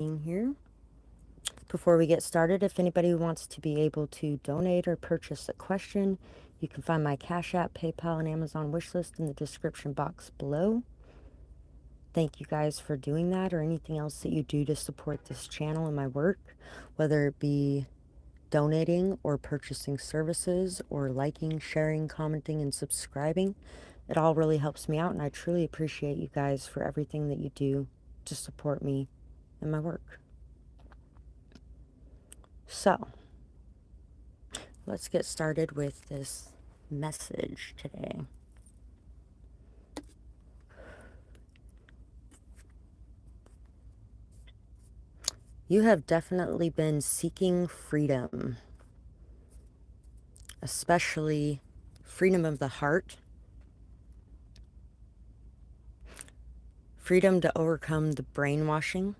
here. Before we get started, if anybody wants to be able to donate or purchase a question, you can find my Cash App, PayPal, and Amazon wishlist in the description box below. Thank you guys for doing that, or anything else that you do to support this channel and my work, whether it be donating or purchasing services or liking, sharing, commenting, and subscribing. It all really helps me out, and I truly appreciate you guys for everything that you do to support me and my work. So, let's get started with this message today. You have definitely been seeking freedom, especially freedom of the heart, freedom to overcome the brainwashing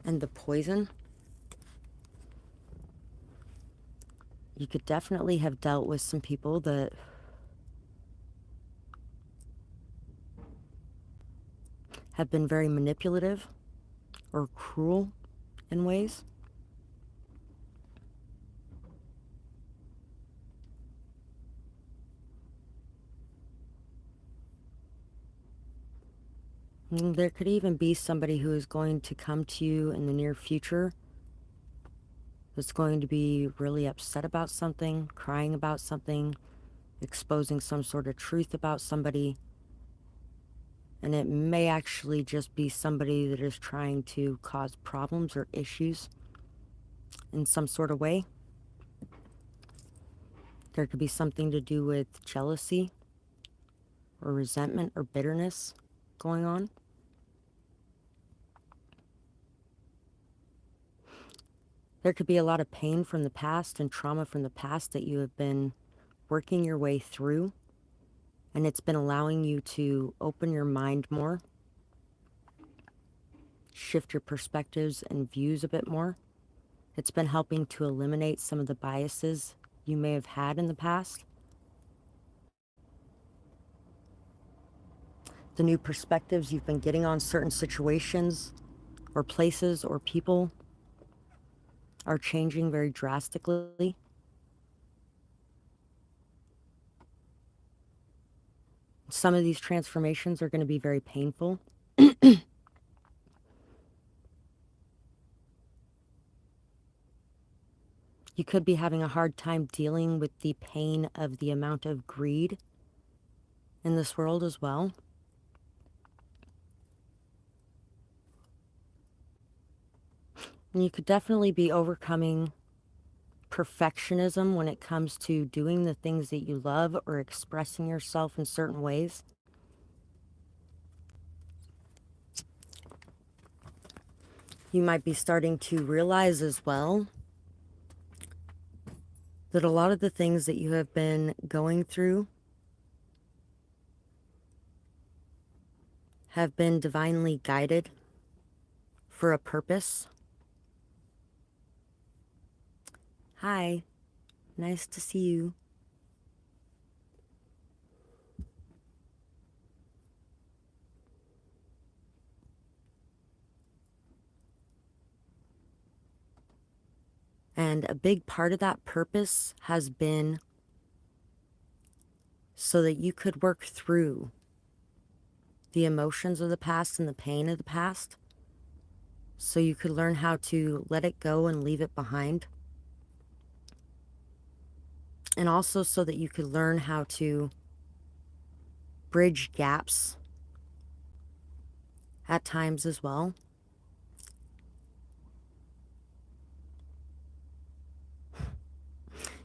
and the poison. You could definitely have dealt with some people that have been very manipulative or cruel in ways. And there could even be somebody who is going to come to you in the near future that's going to be really upset about something, crying about something, exposing some sort of truth about somebody. And it may actually just be somebody that is trying to cause problems or issues in some sort of way. There could be something to do with jealousy or resentment or bitterness going on. There could be a lot of pain from the past and trauma from the past that you have been working your way through, and it's been allowing you to open your mind more, shift your perspectives and views a bit more. It's been helping to eliminate some of the biases you may have had in the past. The new perspectives you've been getting on certain situations or places or people are changing very drastically. Some of these transformations are going to be very painful. You could be having a hard time dealing with the pain of the amount of greed in this world as well. And you could definitely be overcoming perfectionism when it comes to doing the things that you love or expressing yourself in certain ways. You might be starting to realize as well that a lot of the things that you have been going through have been divinely guided for a purpose. Hi, nice to see you. And a big part of that purpose has been so that you could work through the emotions of the past and the pain of the past, so you could learn how to let it go and leave it behind. And also so that you could learn how to bridge gaps at times as well.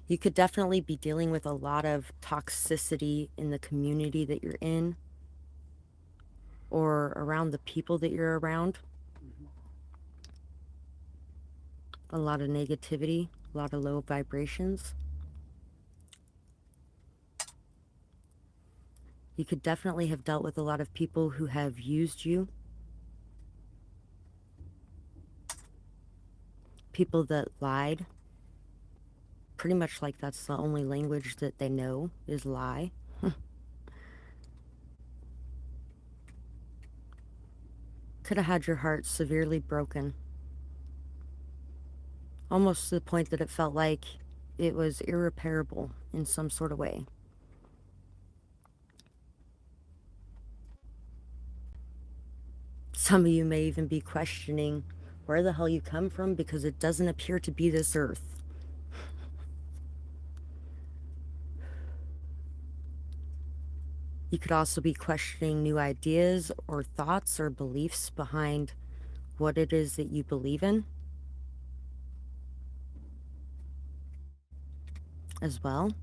You could definitely be dealing with a lot of toxicity in the community that you're in or around the people that you're around. A lot of negativity, a lot of low vibrations. You could definitely have dealt with a lot of people who have used you. People that lied. Pretty much like that's the only language that they know is lie. could have had your heart severely broken, almost to the point that it felt like it was irreparable in some sort of way. Some of you may even be questioning where the hell you come from, because it doesn't appear to be this earth. You could also be questioning new ideas or thoughts or beliefs behind what it is that you believe in as well.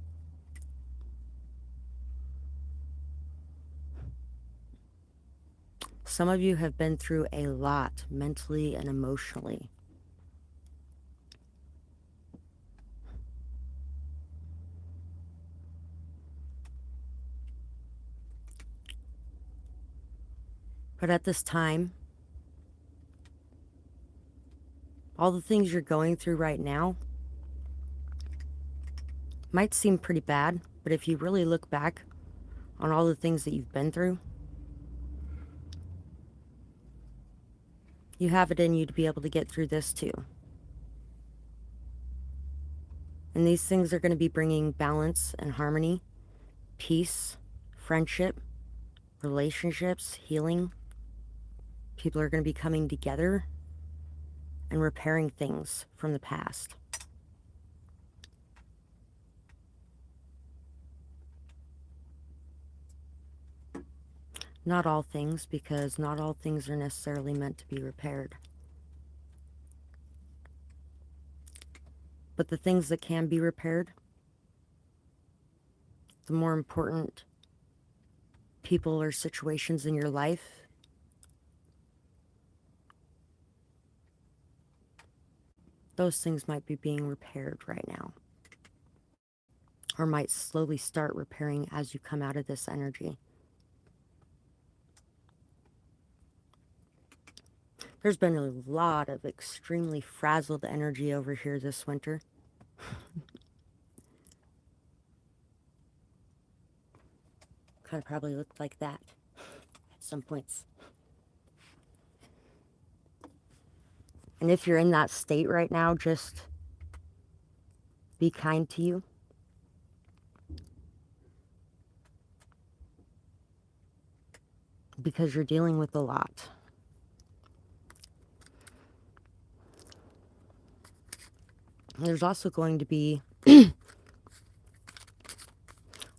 Some of you have been through a lot mentally and emotionally. But at this time, all the things you're going through right now might seem pretty bad, but if you really look back on all the things that you've been through, you have it in you to be able to get through this too. And these things are going to be bringing balance and harmony, peace, friendship, relationships, healing. People are going to be coming together and repairing things from the past. Not all things, because not all things are necessarily meant to be repaired. But the things that can be repaired, the more important people or situations in your life, those things might be being repaired right now, or might slowly start repairing as you come out of this energy. There's been a lot of extremely frazzled energy over here this winter. Could have probably looked like that at some points. And if you're in that state right now, just be kind to you. Because you're dealing with a lot. There's also going to be a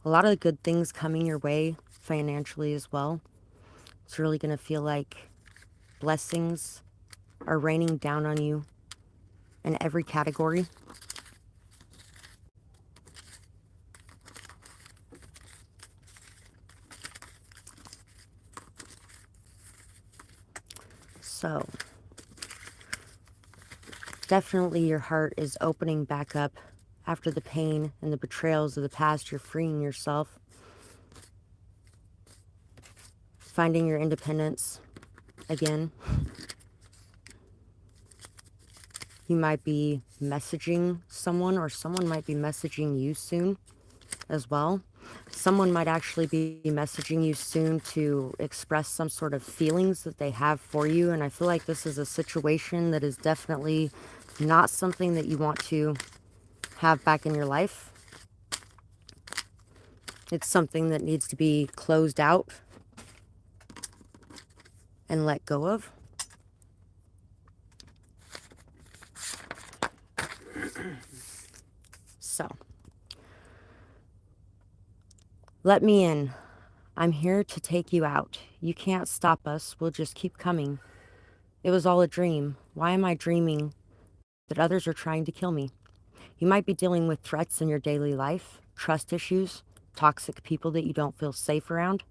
lot of good things coming your way financially as well. It's really going to feel like blessings are raining down on you in every category. So, definitely your heart is opening back up after the pain and the betrayals of the past. You're freeing yourself, finding your independence again. You might be messaging someone, or someone might be messaging you soon as well. Someone might actually be messaging you soon to express some sort of feelings that they have for you. And I feel like this is a situation that is definitely not something that you want to have back in your life. It's something that needs to be closed out and let go of. So, let me in. I'm here to take you out. You can't stop us. We'll just keep coming. It was all a dream. Why am I dreaming that others are trying to kill me? You might be dealing with threats in your daily life, trust issues, toxic people that you don't feel safe around.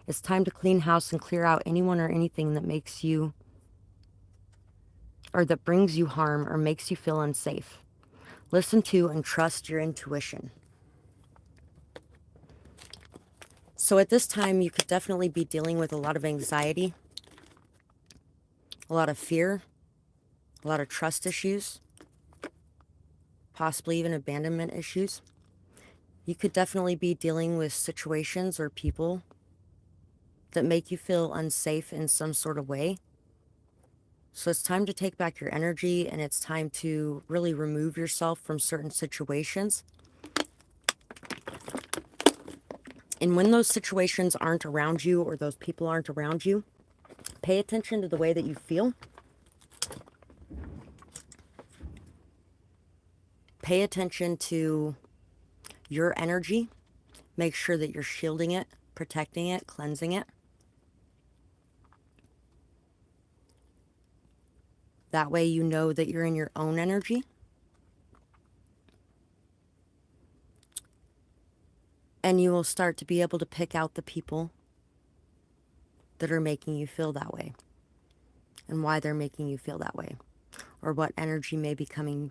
It's time to clean house and clear out anyone or anything that makes you, or that brings you harm or makes you feel unsafe. Listen to and trust your intuition. So at this time, you could definitely be dealing with a lot of anxiety, a lot of fear, a lot of trust issues, possibly even abandonment issues. You could definitely be dealing with situations or people that make you feel unsafe in some sort of way. So it's time to take back your energy, and it's time to really remove yourself from certain situations. And when those situations aren't around you, or those people aren't around you, pay attention to the way that you feel. Pay attention to your energy. Make sure that you're shielding it, protecting it, cleansing it. That way you know that you're in your own energy. And you will start to be able to pick out the people that are making you feel that way, and why they're making you feel that way, or what energy may be coming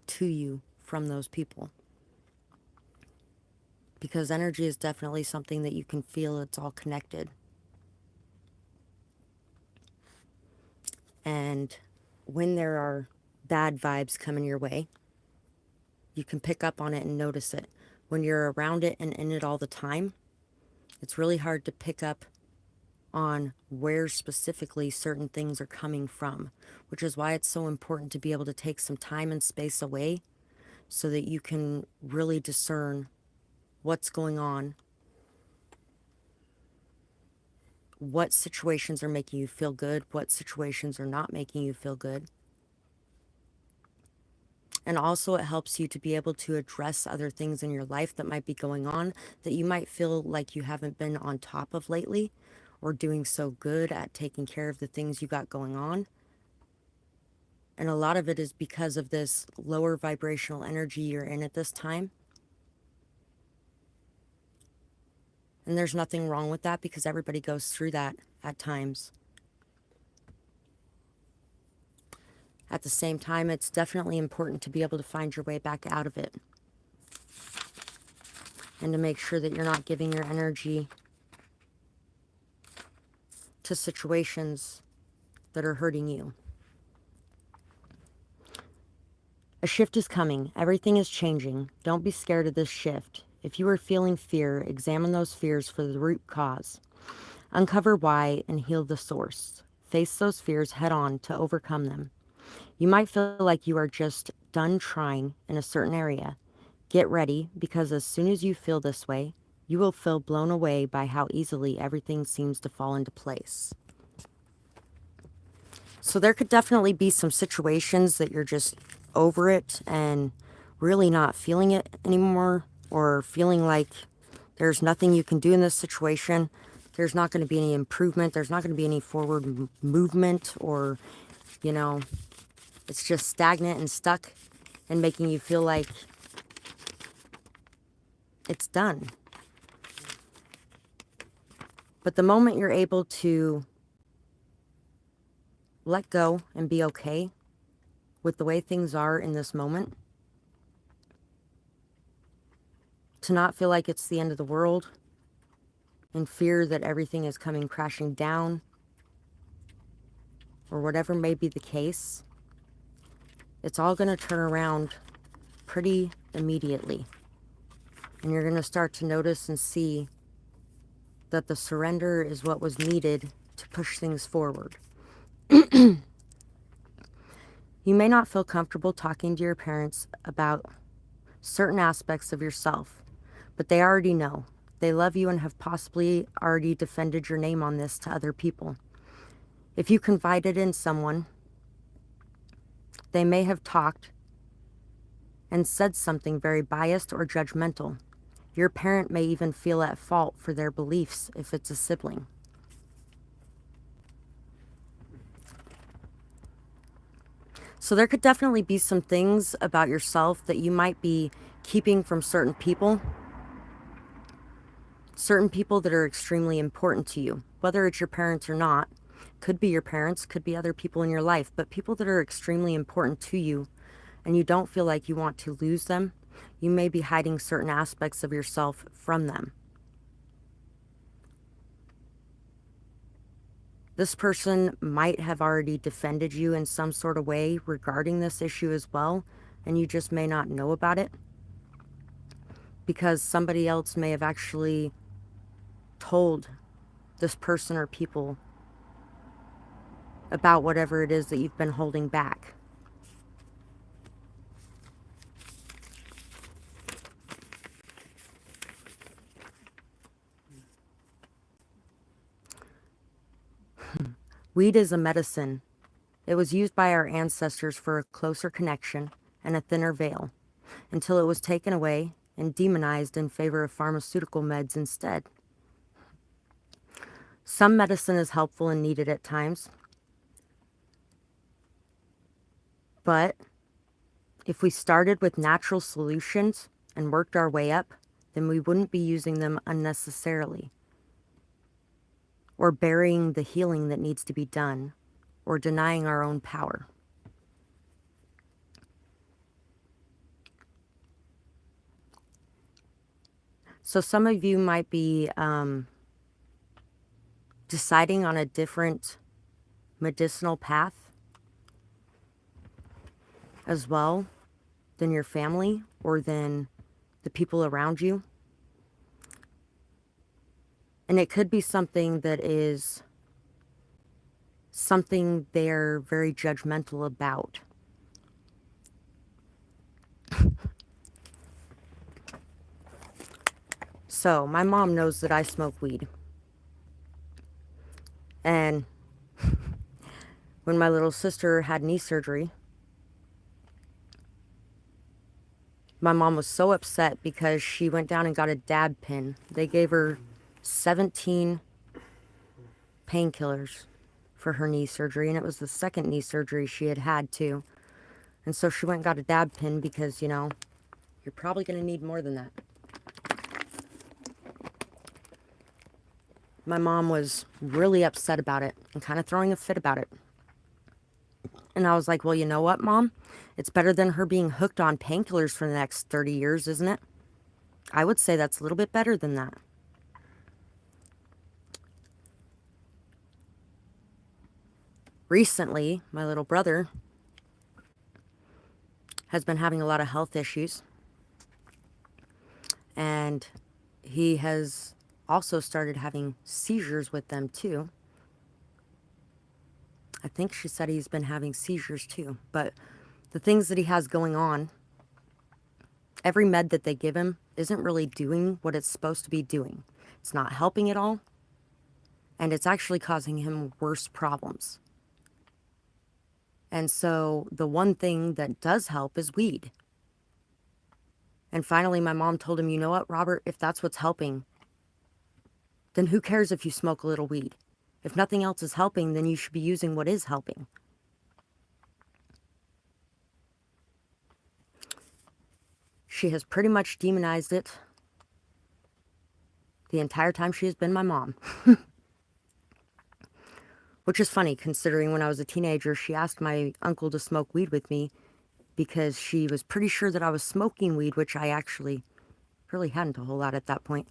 to you from those people. Because energy is definitely something that you can feel. It's all connected. And when there are bad vibes coming your way, you can pick up on it and notice it. When you're around it and in it all the time, it's really hard to pick up on where specifically certain things are coming from, which is why it's so important to be able to take some time and space away so that you can really discern what's going on, what situations are making you feel good, what situations are not making you feel good. And also it helps you to be able to address other things in your life that might be going on that you might feel like you haven't been on top of lately, or doing so good at taking care of the things you got going on. And a lot of it is because of this lower vibrational energy you're in at this time. And there's nothing wrong with that, because everybody goes through that at times. At the same time, it's definitely important to be able to find your way back out of it. And to make sure that you're not giving your energy to situations that are hurting you. A shift is coming. Everything is changing. Don't be scared of this shift. If you are feeling fear, examine those fears for the root cause. Uncover why and heal the source. Face those fears head on to overcome them. You might feel like you are just done trying in a certain area. Get ready, because as soon as you feel this way, you will feel blown away by how easily everything seems to fall into place. So there could definitely be some situations that you're just over it and really not feeling it anymore, or feeling like there's nothing you can do in this situation. There's not going to be any improvement. There's not going to be any forward movement, or, it's just stagnant and stuck and making you feel like it's done. But the moment you're able to let go and be okay with the way things are in this moment, to not feel like it's the end of the world, and fear that everything is coming crashing down, or whatever may be the case, it's all going to turn around pretty immediately. And you're going to start to notice and see that the surrender is what was needed to push things forward. You may not feel comfortable talking to your parents about certain aspects of yourself, but they already know. They love you and have possibly already defended your name on this to other people. If you confided in someone, they may have talked and said something very biased or judgmental. Your parent may even feel at fault for their beliefs if it's a sibling. So there could definitely be some things about yourself that you might be keeping from certain people that are extremely important to you, whether it's your parents or not. Could be your parents, could be other people in your life, but people that are extremely important to you, and you don't feel like you want to lose them. You may be hiding certain aspects of yourself from them. This person might have already defended you in some sort of way regarding this issue as well, and you just may not know about it, because somebody else may have actually told this person or people about whatever it is that you've been holding back. Weed is a medicine. It was used by our ancestors for a closer connection and a thinner veil, until it was taken away and demonized in favor of pharmaceutical meds instead. Some medicine is helpful and needed at times, but if we started with natural solutions and worked our way up, then we wouldn't be using them unnecessarily, or burying the healing that needs to be done, or denying our own power. So some of you might be deciding on a different medicinal path as well than your family or than the people around you. And it could be something that is something they're very judgmental about. So my mom knows that I smoke weed. And when my little sister had knee surgery, my mom was so upset because she went down and got a dab pen. They gave her 17 painkillers for her knee surgery, and it was the second knee surgery she had had too. And so she went and got a dab pen because, you know, you're probably going to need more than that. My mom was really upset about it and kind of throwing a fit about it. And I was like, well, you know what, Mom? It's better than her being hooked on painkillers for the next 30 years, isn't it? I would say that's a little bit better than that. Recently, my little brother has been having a lot of health issues. And he has also started having seizures with them too. I think she said he's been having seizures too. But the things that he has going on, every med that they give him isn't really doing what it's supposed to be doing. It's not helping at all. And it's actually causing him worse problems. And so the one thing that does help is weed. And finally, my mom told him, you know what, Robert, if that's what's helping, then who cares if you smoke a little weed? If nothing else is helping, then you should be using what is helping. She has pretty much demonized it the entire time she has been my mom. Which is funny, considering when I was a teenager, she asked my uncle to smoke weed with me because she was pretty sure that I was smoking weed, which I actually really hadn't a whole lot at that point.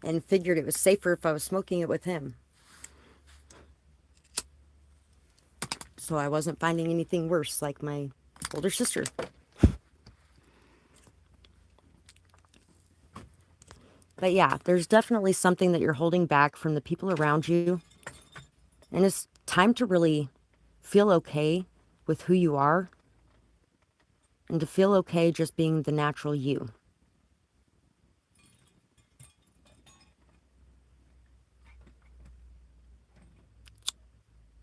And figured it was safer if I was smoking it with him. So I wasn't finding anything worse like my older sister. But yeah, there's definitely something that you're holding back from the people around you. And it's time to really feel okay with who you are. And to feel okay just being the natural you.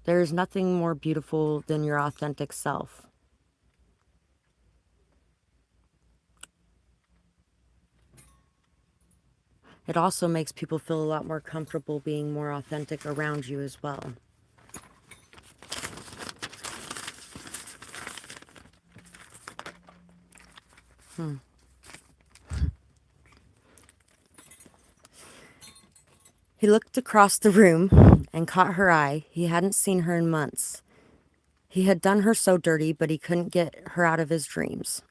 There is nothing more beautiful than your authentic self. It also makes people feel a lot more comfortable being more authentic around you as well. He looked across the room and caught her eye. He hadn't seen her in months. He had done her so dirty, but he couldn't get her out of his dreams.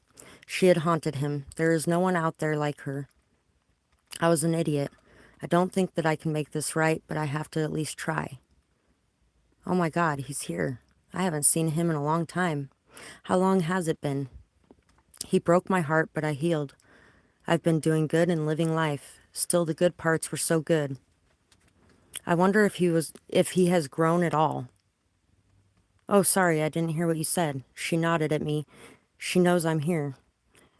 She had haunted him. There is no one out there like her. I was an idiot. I don't think that I can make this right, but I have to at least try. Oh my God, he's here. I haven't seen him in a long time. How long has it been? He broke my heart, but I healed. I've been doing good and living life. Still, the good parts were so good. I wonder if he has grown at all. Oh, sorry, I didn't hear what you said. She nodded at me. She knows I'm here.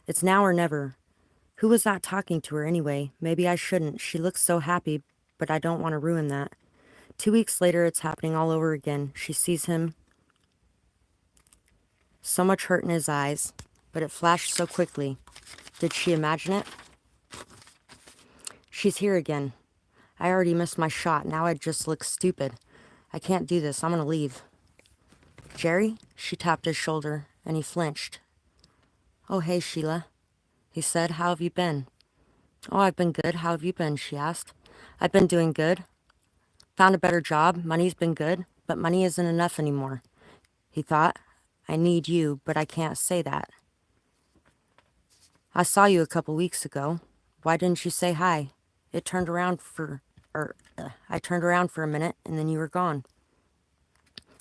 It's now or never. Who was that talking to her anyway? Maybe I shouldn't. She looks so happy, but I don't want to ruin that. 2 weeks later, it's happening all over again. She sees him, so much hurt in his eyes, but it flashed so quickly. Did she imagine it? She's here again. I already missed my shot. Now I just look stupid. I can't do this. I'm gonna leave. Jerry? She tapped his shoulder, and he flinched. Oh, hey, Sheila, he said. How have you been? Oh, I've been good. How have you been? She asked. I've been doing good. Found a better job. Money's been good, but money isn't enough anymore. He thought. I need you, but I can't say that. I saw you a couple weeks ago. Why didn't you say hi? I turned around for a minute, and then you were gone.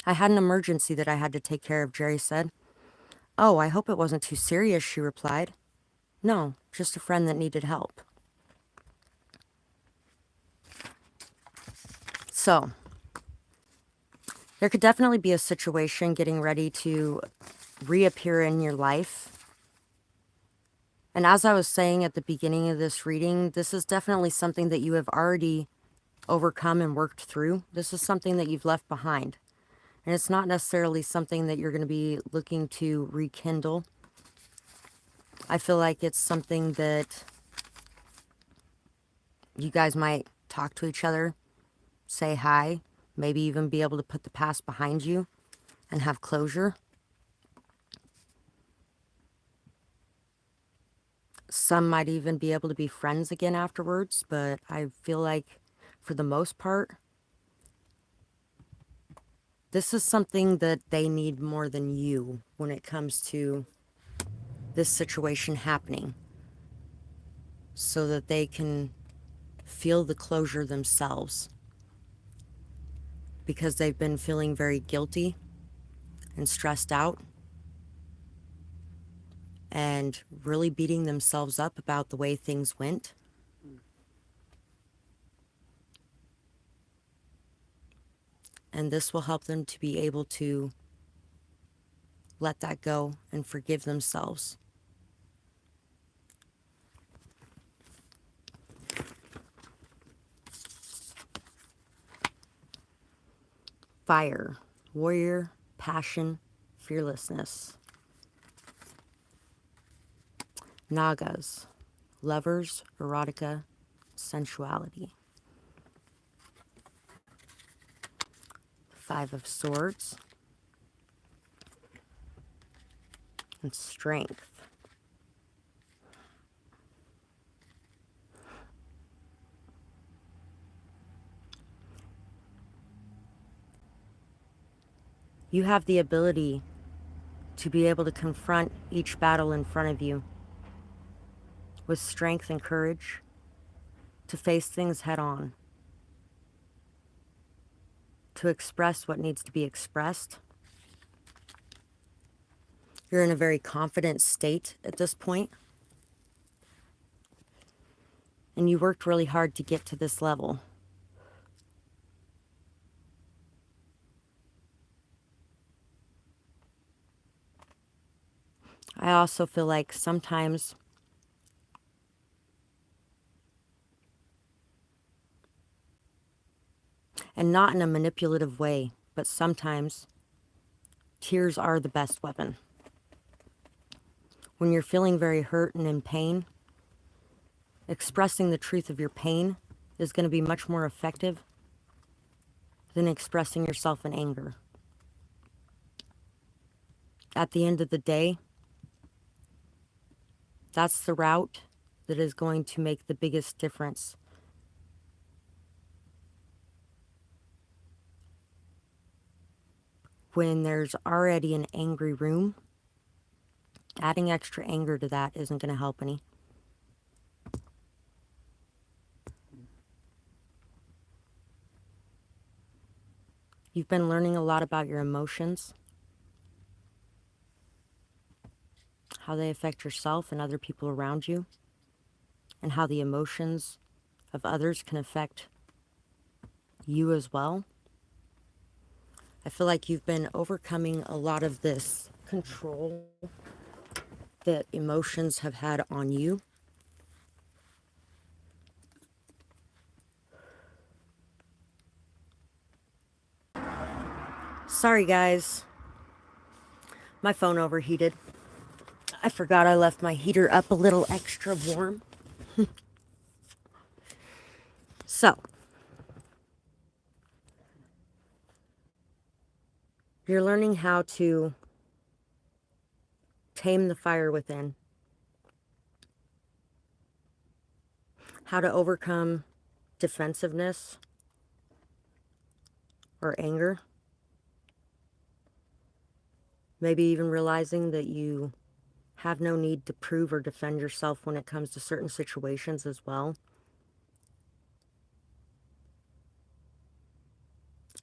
I had an emergency that I had to take care of, Jerry said. Oh, I hope it wasn't too serious, she replied. No, just a friend that needed help. So, there could definitely be a situation getting ready to reappear in your life. And as I was saying at the beginning of this reading, this is definitely something that you have already overcome and worked through. This is something that you've left behind. And it's not necessarily something that you're going to be looking to rekindle. I feel like it's something that you guys might talk to each other, say hi, maybe even be able to put the past behind you and have closure. Some might even be able to be friends again afterwards, but I feel like for the most part, this is something that they need more than you when it comes to this situation happening, so that they can feel the closure themselves, because they've been feeling very guilty and stressed out and really beating themselves up about the way things went. And this will help them to be able to let that go and forgive themselves. Fire, warrior, passion, fearlessness. Nagas, lovers, erotica, sensuality. Five of Swords and strength. You have the ability to be able to confront each battle in front of you with strength and courage, to face things head on, to express what needs to be expressed. You're in a very confident state at this point, and you worked really hard to get to this level. I also feel like sometimes and not in a manipulative way, but sometimes tears are the best weapon. When you're feeling very hurt and in pain, expressing the truth of your pain is going to be much more effective than expressing yourself in anger. At the end of the day, that's the route that is going to make the biggest difference. When there's already an angry room, adding extra anger to that isn't going to help any. You've been learning a lot about your emotions, how they affect yourself and other people around you, and how the emotions of others can affect you as well. I feel like you've been overcoming a lot of this control that emotions have had on you. Sorry, guys. My phone overheated. I forgot I left my heater up a little extra warm. So, you're learning how to tame the fire within, how to overcome defensiveness or anger, maybe even realizing that you have no need to prove or defend yourself when it comes to certain situations as well.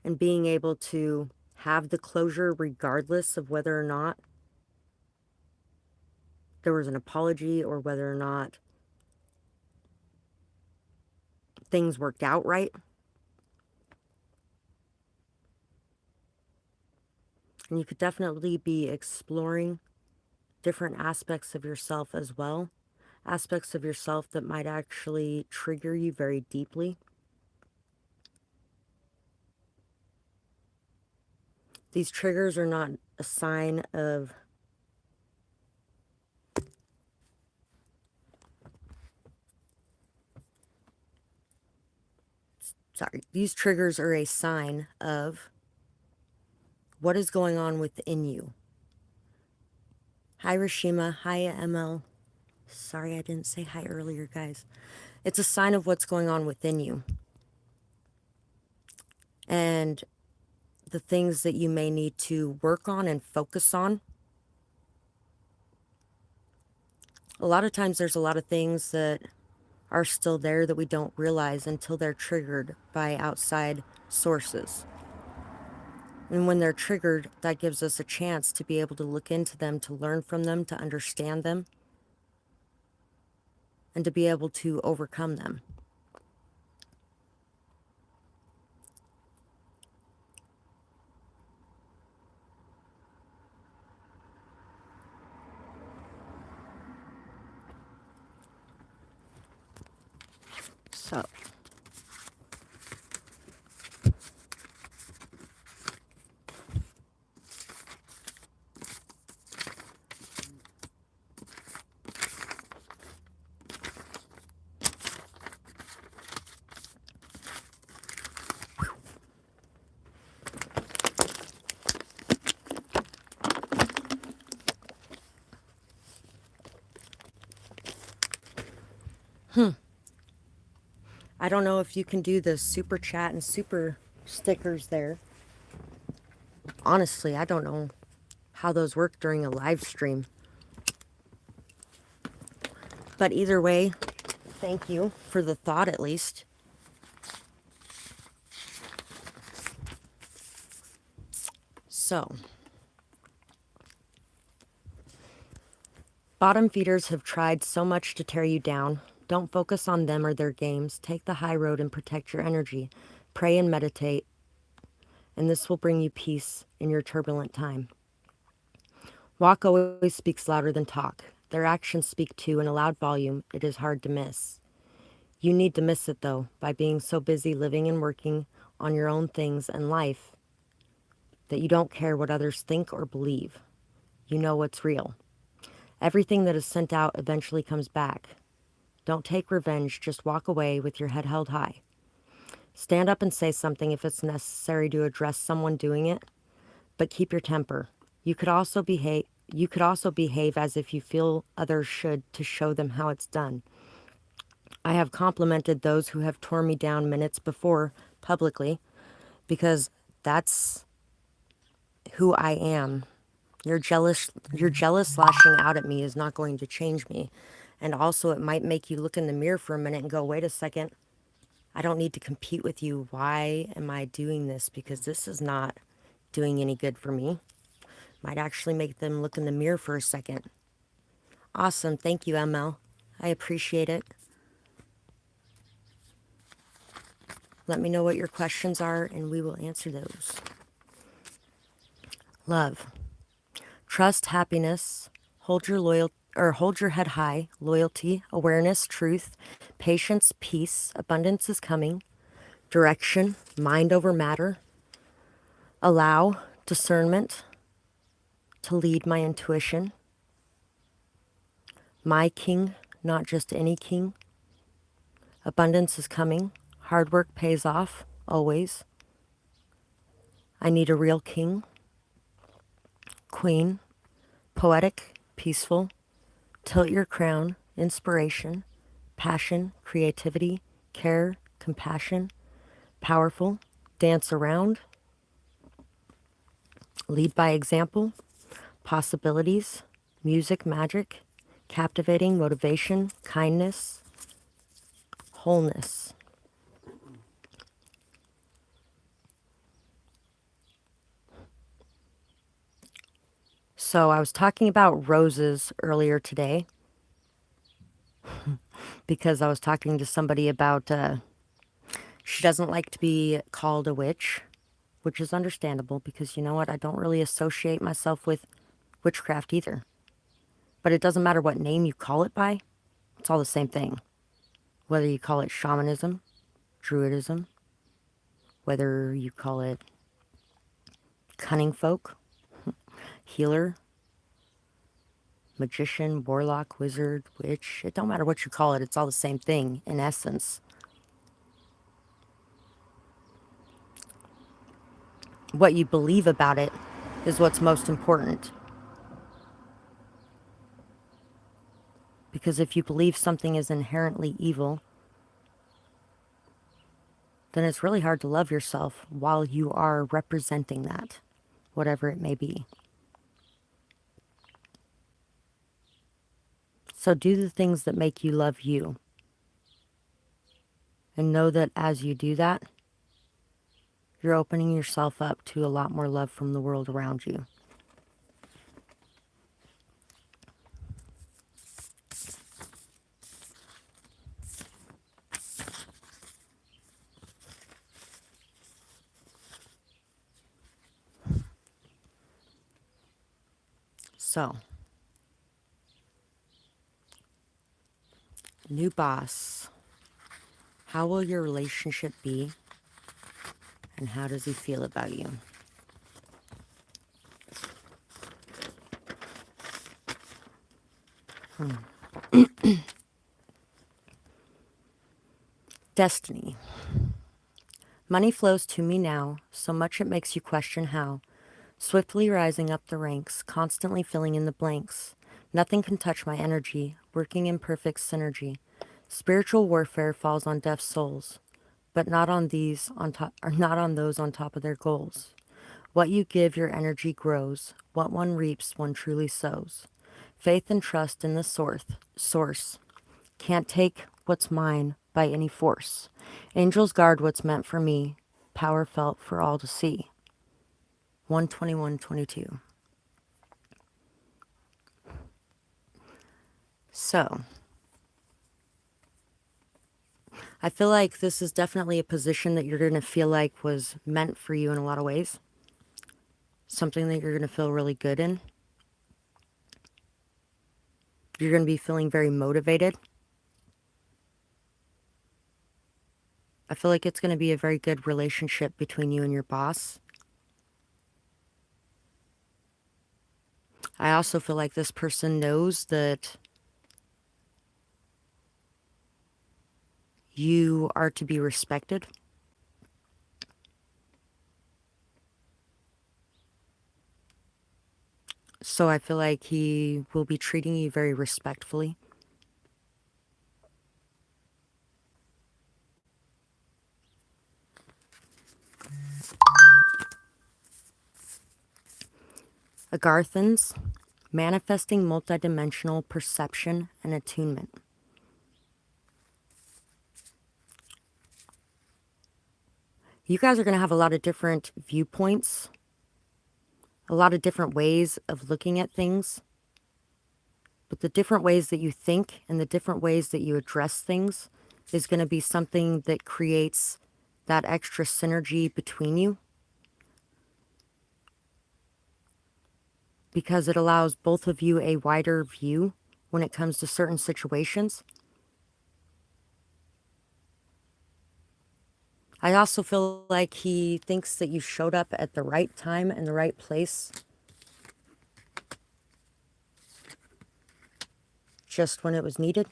And being able to have the closure regardless of whether or not there was an apology or whether or not things worked out right. And you could definitely be exploring different aspects of yourself as well. Aspects of yourself that might actually trigger you very deeply. These triggers are not a sign of these triggers are a sign of what is going on within you. Hi, Rashima. Hi, ML. Sorry I didn't say hi earlier, guys. It's a sign of what's going on within you. And the things that you may need to work on and focus on. A lot of times there's a lot of things that are still there that we don't realize until they're triggered by outside sources. And when they're triggered, that gives us a chance to be able to look into them, to learn from them, to understand them, and to be able to overcome them. So, I don't know if you can do the super chat and super stickers there. Honestly, I don't know how those work during a live stream. But either way, thank you for the thought at least. So, bottom feeders have tried so much to tear you down. Don't focus on them or their games. Take the high road and protect your energy. Pray and meditate, and this will bring you peace in your turbulent time. Walk always speaks louder than talk. Their actions speak too in a loud volume. It is hard to miss. You need to miss it, though, by being so busy living and working on your own things and life that you don't care what others think or believe. You know what's real. Everything that is sent out eventually comes back. Don't take revenge, just walk away with your head held high. Stand up and say something if it's necessary to address someone doing it, but keep your temper. You could also behave as if you feel others should to show them how it's done. I have complimented those who have torn me down minutes before publicly because that's who I am. Your jealous lashing out at me is not going to change me. And also it might make you look in the mirror for a minute and go, wait a second, I don't need to compete with you. Why am I doing this? Because this is not doing any good for me. Might actually make them look in the mirror for a second. Awesome. Thank you, ML. I appreciate it. Let me know what your questions are and we will answer those. Love. Trust, happiness, hold your head high, loyalty, awareness, truth, patience, peace, abundance is coming, direction, mind over matter, allow, discernment, to lead my intuition, my king, not just any king, abundance is coming, hard work pays off, always, I need a real king, queen, poetic, peaceful, tilt your crown, inspiration, passion, creativity, care, compassion, powerful, dance around, lead by example, possibilities, music, magic, captivating, motivation, kindness, wholeness. So I was talking about roses earlier today because I was talking to somebody about she doesn't like to be called a witch, which is understandable because you know what? I don't really associate myself with witchcraft either. But it doesn't matter what name you call it by, it's all the same thing. Whether you call it shamanism, druidism, whether you call it cunning folk, healer, magician, warlock, wizard, witch, it don't matter what you call it, it's all the same thing in essence. What you believe about it is what's most important. Because if you believe something is inherently evil, then it's really hard to love yourself while you are representing that, whatever it may be. So do the things that make you love you. And know that as you do that, you're opening yourself up to a lot more love from the world around you. So, new boss. How will your relationship be? And how does he feel about you? Destiny. Money flows to me now, so much it makes you question how. Swiftly rising up the ranks, constantly filling in the blanks. Nothing can touch my energy, working in perfect synergy. Spiritual warfare falls on deaf souls, but not on those on top of their goals. What you give, your energy grows. What one reaps, one truly sows. Faith and trust in the source. Can't take what's mine by any force. Angels guard what's meant for me. Power felt for all to see. 121:22. So, I feel like this is definitely a position that you're going to feel like was meant for you in a lot of ways. Something that you're going to feel really good in. You're going to be feeling very motivated. I feel like it's going to be a very good relationship between you and your boss. I also feel like this person knows that you are to be respected. So I feel like he will be treating you very respectfully. Agarthans, manifesting multidimensional perception and attunement. You guys are going to have a lot of different viewpoints, a lot of different ways of looking at things. But the different ways that you think and the different ways that you address things is going to be something that creates that extra synergy between you. because it allows both of you a wider view when it comes to certain situations. I also feel like he thinks that you showed up at the right time and the right place, just when it was needed.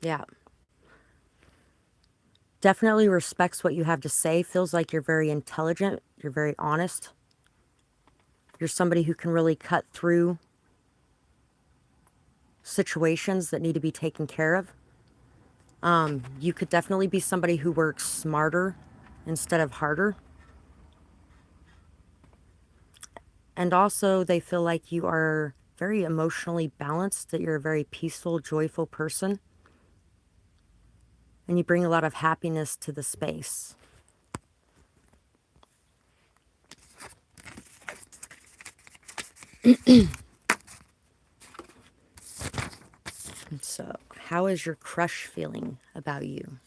Yeah. Definitely respects what you have to say. Feels like you're very intelligent. You're very honest. You're somebody who can really cut through situations that need to be taken care of. You could definitely be somebody who works smarter instead of harder. And also, they feel like you are very emotionally balanced, that you're a very peaceful, joyful person. And you bring a lot of happiness to the space. So, how is your crush feeling about you?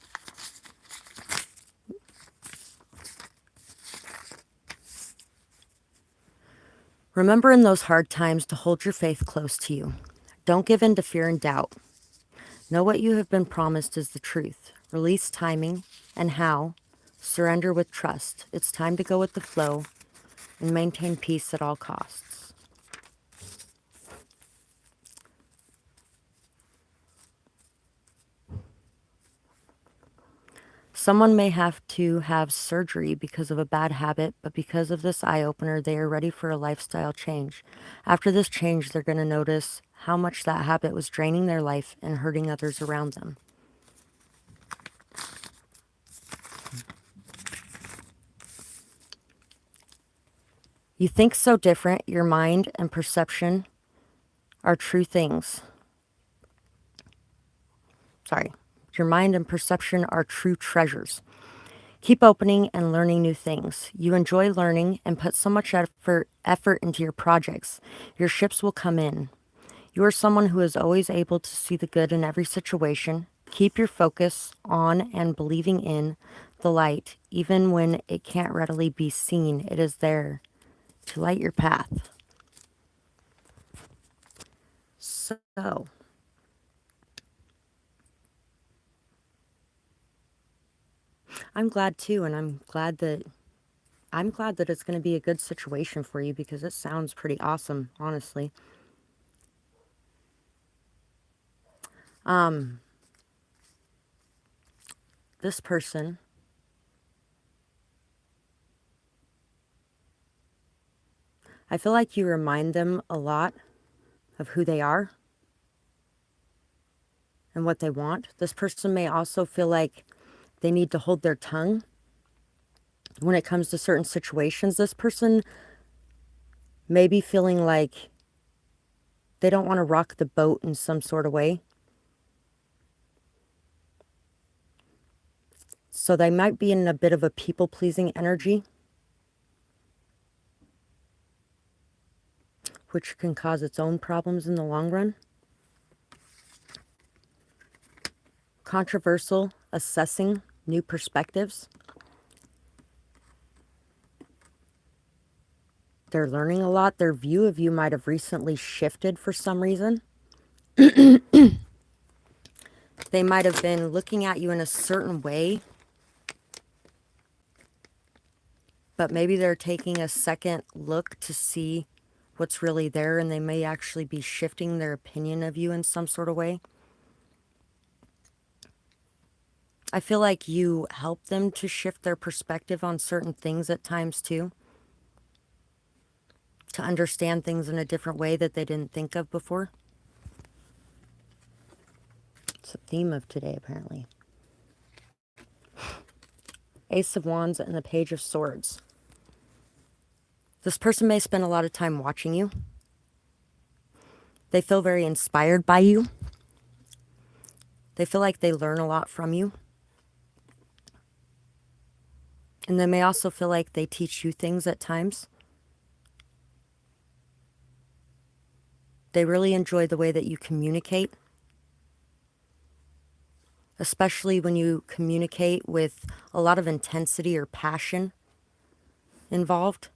Remember in those hard times to hold your faith close to you. Don't give in to fear and doubt. Know what you have been promised is the truth. Release timing and how. Surrender with trust. It's time to go with the flow and maintain peace at all costs. Someone may have to have surgery because of a bad habit, but because of this eye-opener, they are ready for a lifestyle change. After this change, they're going to notice how much that habit was draining their life and hurting others around them. You think so different. Your mind and perception are true things. Sorry. Your mind and perception are true treasures. Keep opening and learning new things. You enjoy learning and put so much effort into your projects. Your ships will come in. You are someone who is always able to see the good in every situation. Keep your focus on and believing in the light, even when it can't readily be seen. It is there to light your path. So, I'm glad too, and I'm glad that it's going to be a good situation for you, because it sounds pretty awesome, honestly. This person, I feel like you remind them a lot of who they are and what they want. This person may also feel like they need to hold their tongue when it comes to certain situations. This person may be feeling like they don't want to rock the boat in some sort of way. So they might be in a bit of a people-pleasing energy, which can cause its own problems in the long run. Controversial, assessing new perspectives. They're learning a lot. Their view of you might have recently shifted for some reason. They might have been looking at you in a certain way, but maybe they're taking a second look to see what's really there, and they may actually be shifting their opinion of you in some sort of way. I feel like you help them to shift their perspective on certain things at times too, to understand things in a different way that they didn't think of before. It's the theme of today, apparently. Ace of Wands and the Page of Swords. This person may spend a lot of time watching you. They feel very inspired by you. They feel like they learn a lot from you. And they may also feel like they teach you things at times. They really enjoy the way that you communicate, especially when you communicate with a lot of intensity or passion involved.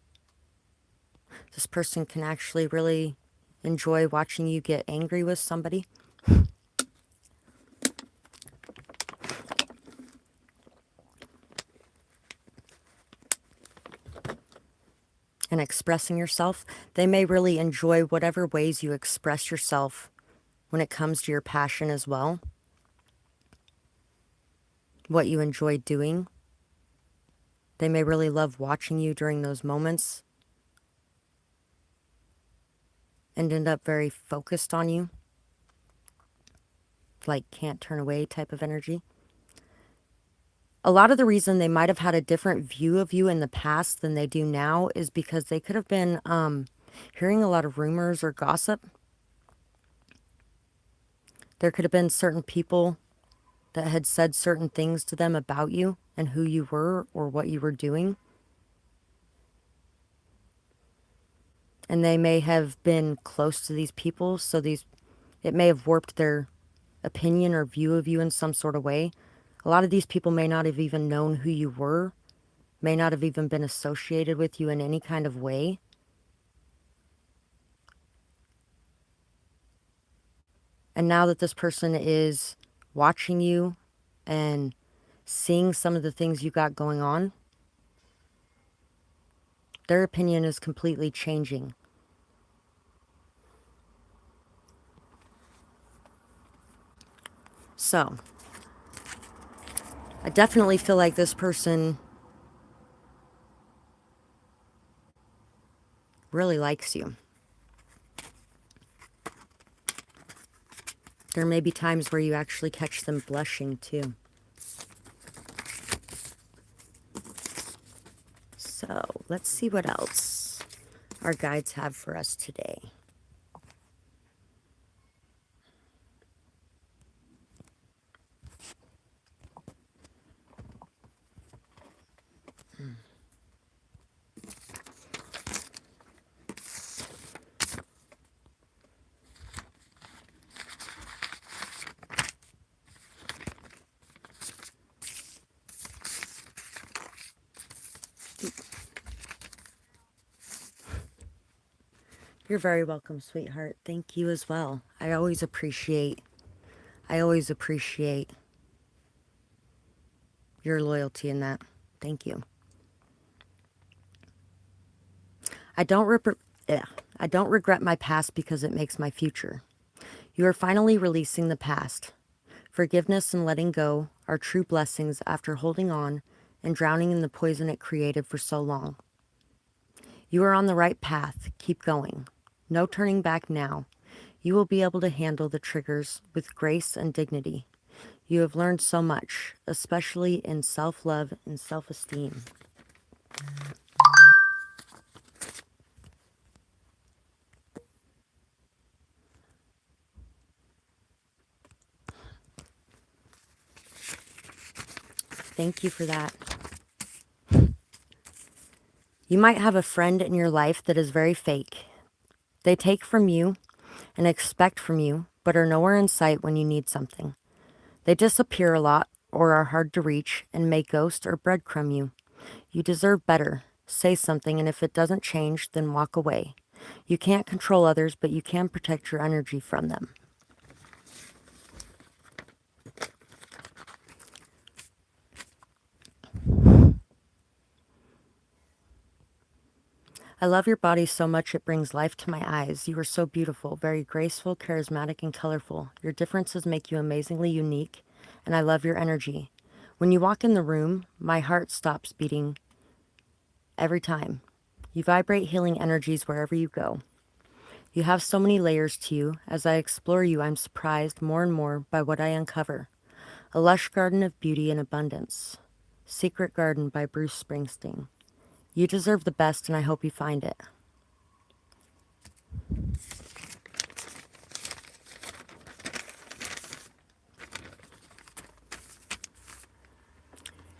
This person can actually really enjoy watching you get angry with somebody. And expressing yourself. They may really enjoy whatever ways you express yourself when it comes to your passion as well. What you enjoy doing. They may really love watching you during those moments and end up very focused on you. Like can't turn away type of energy. A lot of the reason they might have had a different view of you in the past than they do now is because they could have been hearing a lot of rumors or gossip. There could have been certain people that had said certain things to them about you and who you were or what you were doing. And they may have been close to these people, so it may have warped their opinion or view of you in some sort of way. A lot of these people may not have even known who you were, may not have even been associated with you in any kind of way. And now that this person is watching you and seeing some of the things you got going on, their opinion is completely changing. So, I definitely feel like this person really likes you. There may be times where you actually catch them blushing too. So, let's see what else our guides have for us today. You're very welcome, sweetheart. Thank you as well. I always appreciate your loyalty in that. Thank you. I don't regret my past because it makes my future. You are finally releasing the past. Forgiveness and letting go are true blessings after holding on and drowning in the poison it created for so long. You are on the right path. Keep going. No turning back now. You will be able to handle the triggers with grace and dignity. You have learned so much, especially in self-love and self-esteem. Thank you for that. You might have a friend in your life that is very fake. They take from you and expect from you, but are nowhere in sight when you need something. They disappear a lot or are hard to reach and may ghost or breadcrumb you. You deserve better. Say something, and if it doesn't change, then walk away. You can't control others, but you can protect your energy from them. I love your body so much it brings life to my eyes. You are so beautiful, very graceful, charismatic, and colorful. Your differences make you amazingly unique, and I love your energy. When you walk in the room, my heart stops beating every time. You vibrate healing energies wherever you go. You have so many layers to you. As I explore you, I'm surprised more and more by what I uncover. A lush garden of beauty and abundance. Secret Garden by Bruce Springsteen. You deserve the best, and I hope you find it.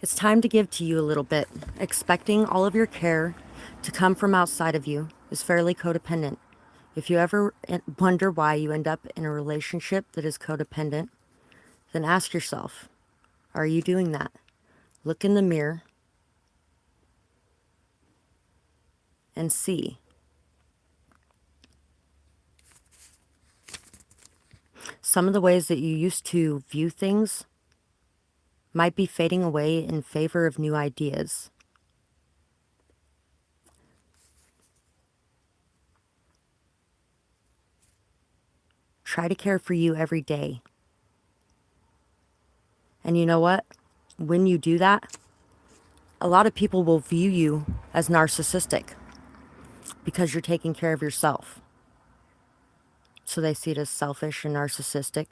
It's time to give to you a little bit. Expecting all of your care to come from outside of you is fairly codependent. If you ever wonder why you end up in a relationship that is codependent, then ask yourself, are you doing that? Look in the mirror and see Some of the ways that you used to view things might be fading away in favor of new ideas. Try to care for you every day. And you know what? When you do that, a lot of people will view you as narcissistic because you're taking care of yourself. So they see it as selfish and narcissistic.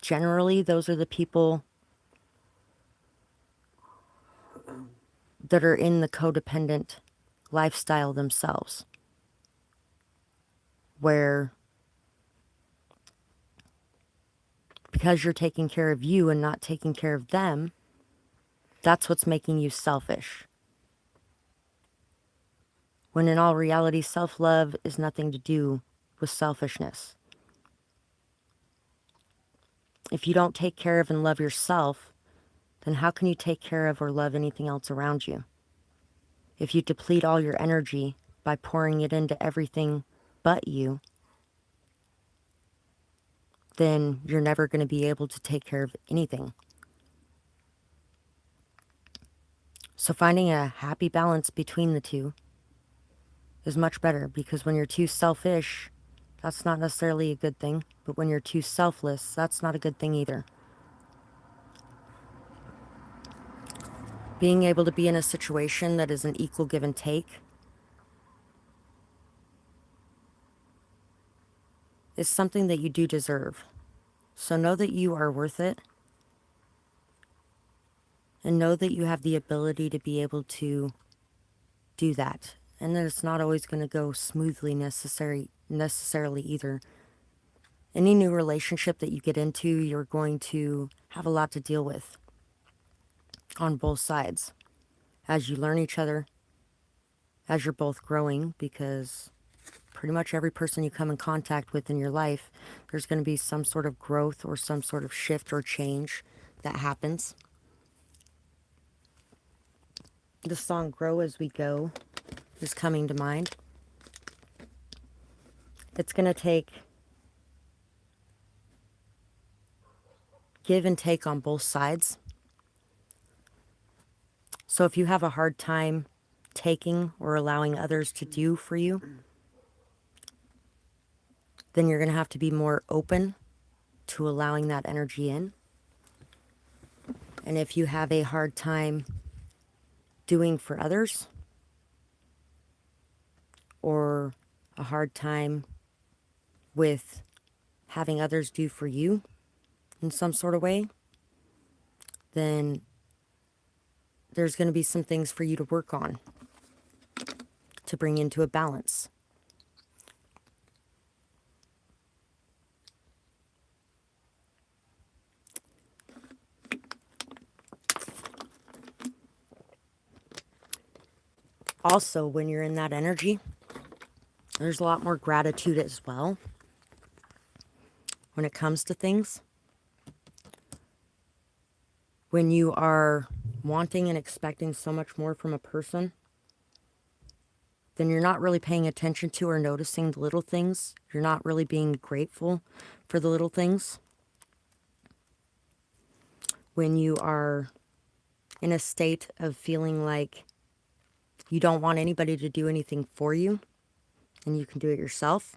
Generally, those are the people that are in the codependent lifestyle themselves, where because you're taking care of you and not taking care of them, that's what's making you selfish. When in all reality, self-love is nothing to do with selfishness. If you don't take care of and love yourself, then how can you take care of or love anything else around you? If you deplete all your energy by pouring it into everything but you, then you're never going to be able to take care of anything. So finding a happy balance between the two is much better, because when you're too selfish, that's not necessarily a good thing. But when you're too selfless, that's not a good thing either. Being able to be in a situation that is an equal give and take is something that you do deserve. So know that you are worth it. And know that you have the ability to be able to do that. And that it's not always going to go smoothly necessarily either. Any new relationship that you get into, you're going to have a lot to deal with on both sides as you learn each other, as you're both growing, because pretty much every person you come in contact with in your life, there's going to be some sort of growth or some sort of shift or change that happens. The song Grow As We Go is coming to mind. It's going to take give and take on both sides. So if you have a hard time taking or allowing others to do for you, then you're going to have to be more open to allowing that energy in. And if you have a hard time doing for others, or a hard time with having others do for you in some sort of way, then there's going to be some things for you to work on to bring into a balance. Also, when you're in that energy, there's a lot more gratitude as well when it comes to things. When you are wanting and expecting so much more from a person, then you're not really paying attention to or noticing the little things. You're not really being grateful for the little things. When you are in a state of feeling like you don't want anybody to do anything for you, and you can do it yourself,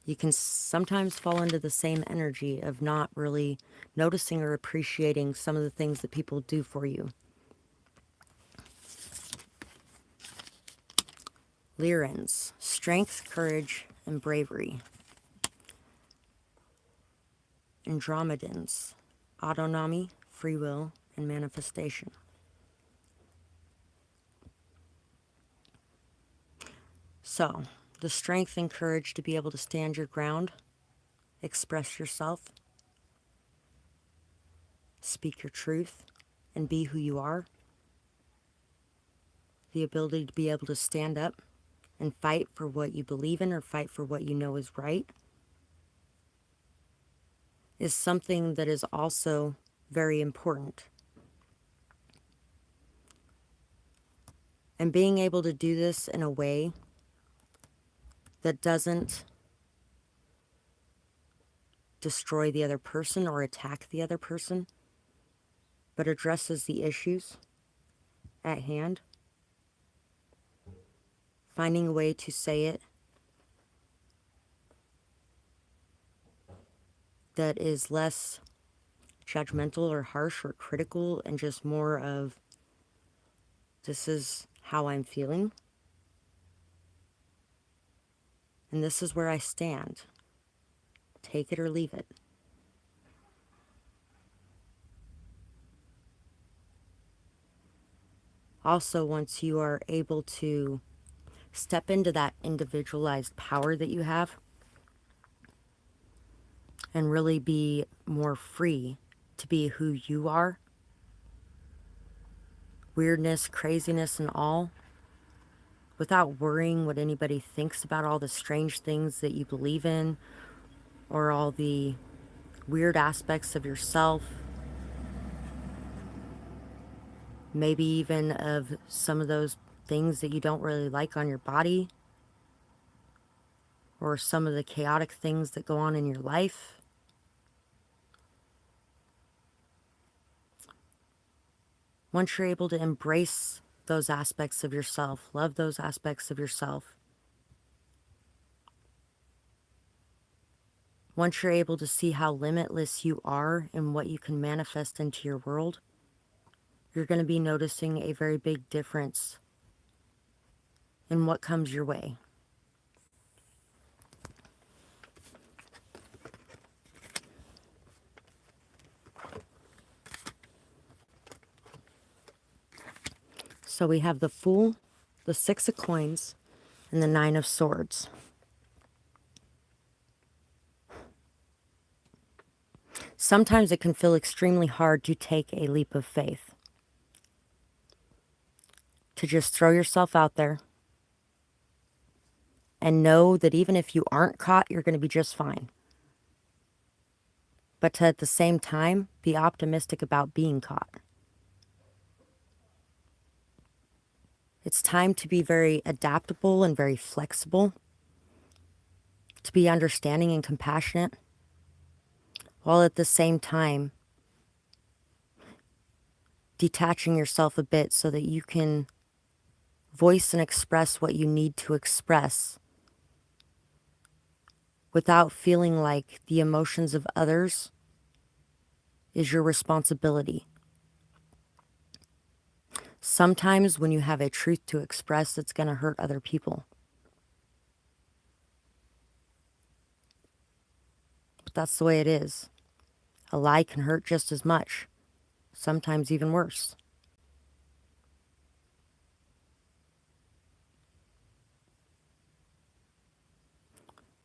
you can sometimes fall into the same energy of not really noticing or appreciating some of the things that people do for you. Lyrans, strength, courage, and bravery. Andromedans, autonomy, free will, and manifestation. So, the strength and courage to be able to stand your ground, express yourself, speak your truth, and be who you are. The ability to be able to stand up and fight for what you believe in or fight for what you know is right is something that is also very important. And being able to do this in a way that doesn't destroy the other person or attack the other person, but addresses the issues at hand. Finding a way to say it that is less judgmental or harsh or critical and just more of, this is how I'm feeling, and this is where I stand. Take it or leave it. Also, once you are able to step into that individualized power that you have and really be more free to be who you are, weirdness, craziness, and all, without worrying what anybody thinks about all the strange things that you believe in or all the weird aspects of yourself, maybe even of some of those things that you don't really like on your body, or some of the chaotic things that go on in your life. Once you're able to embrace those aspects of yourself, love those aspects of yourself, once you're able to see how limitless you are and what you can manifest into your world, you're going to be noticing a very big difference in what comes your way. So we have the Fool, the Six of Coins, and the Nine of Swords. Sometimes it can feel extremely hard to take a leap of faith, to just throw yourself out there and know that even if you aren't caught, you're going to be just fine. But to, at the same time, be optimistic about being caught. It's time to be very adaptable and very flexible, to be understanding and compassionate, while at the same time detaching yourself a bit so that you can voice and express what you need to express without feeling like the emotions of others is your responsibility. Sometimes when you have a truth to express, it's going to hurt other people. But that's the way it is. A lie can hurt just as much, sometimes even worse.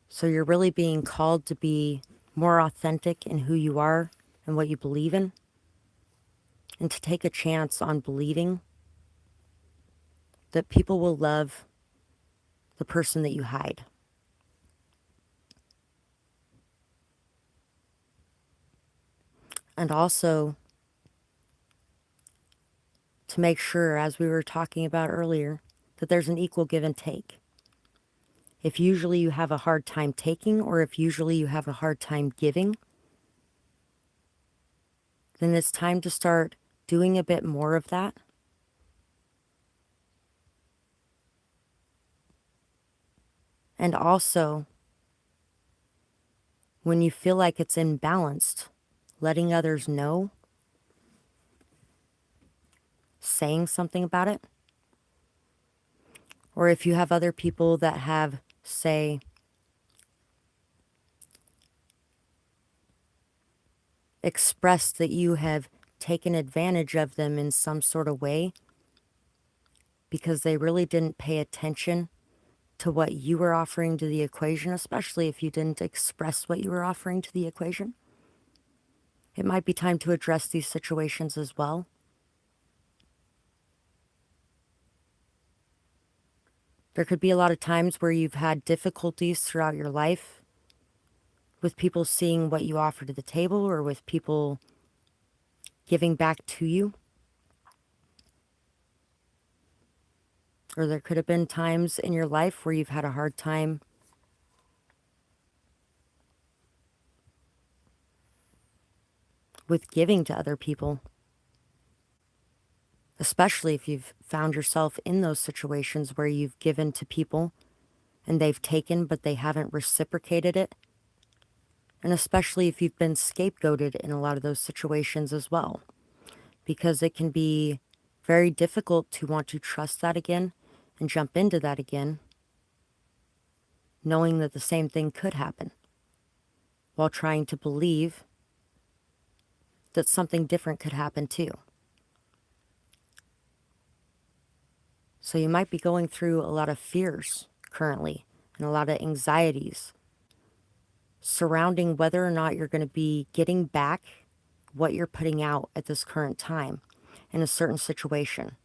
So you're really being called to be more authentic in who you are and what you believe in, and to take a chance on believing that people will love the person that you hide. And also to make sure, as we were talking about earlier, that there's an equal give and take. If usually you have a hard time taking, or if usually you have a hard time giving, then it's time to start doing a bit more of that. And also, when you feel like it's imbalanced, letting others know, saying something about it. Or if you have other people that have, say, expressed that you have taken advantage of them in some sort of way because they really didn't pay attention to what you were offering to the equation, especially if you didn't express what you were offering to the equation, it might be time to address these situations as well. There could be a lot of times where you've had difficulties throughout your life with people seeing what you offer to the table, or with people giving back to you. Or there could have been times in your life where you've had a hard time with giving to other people, especially if you've found yourself in those situations where you've given to people and they've taken, but they haven't reciprocated it. And especially if you've been scapegoated in a lot of those situations as well, because it can be very difficult to want to trust that again and jump into that again, knowing that the same thing could happen, while trying to believe that something different could happen too. So you might be going through a lot of fears currently and a lot of anxieties surrounding whether or not you're going to be getting back what you're putting out at this current time in a certain situation.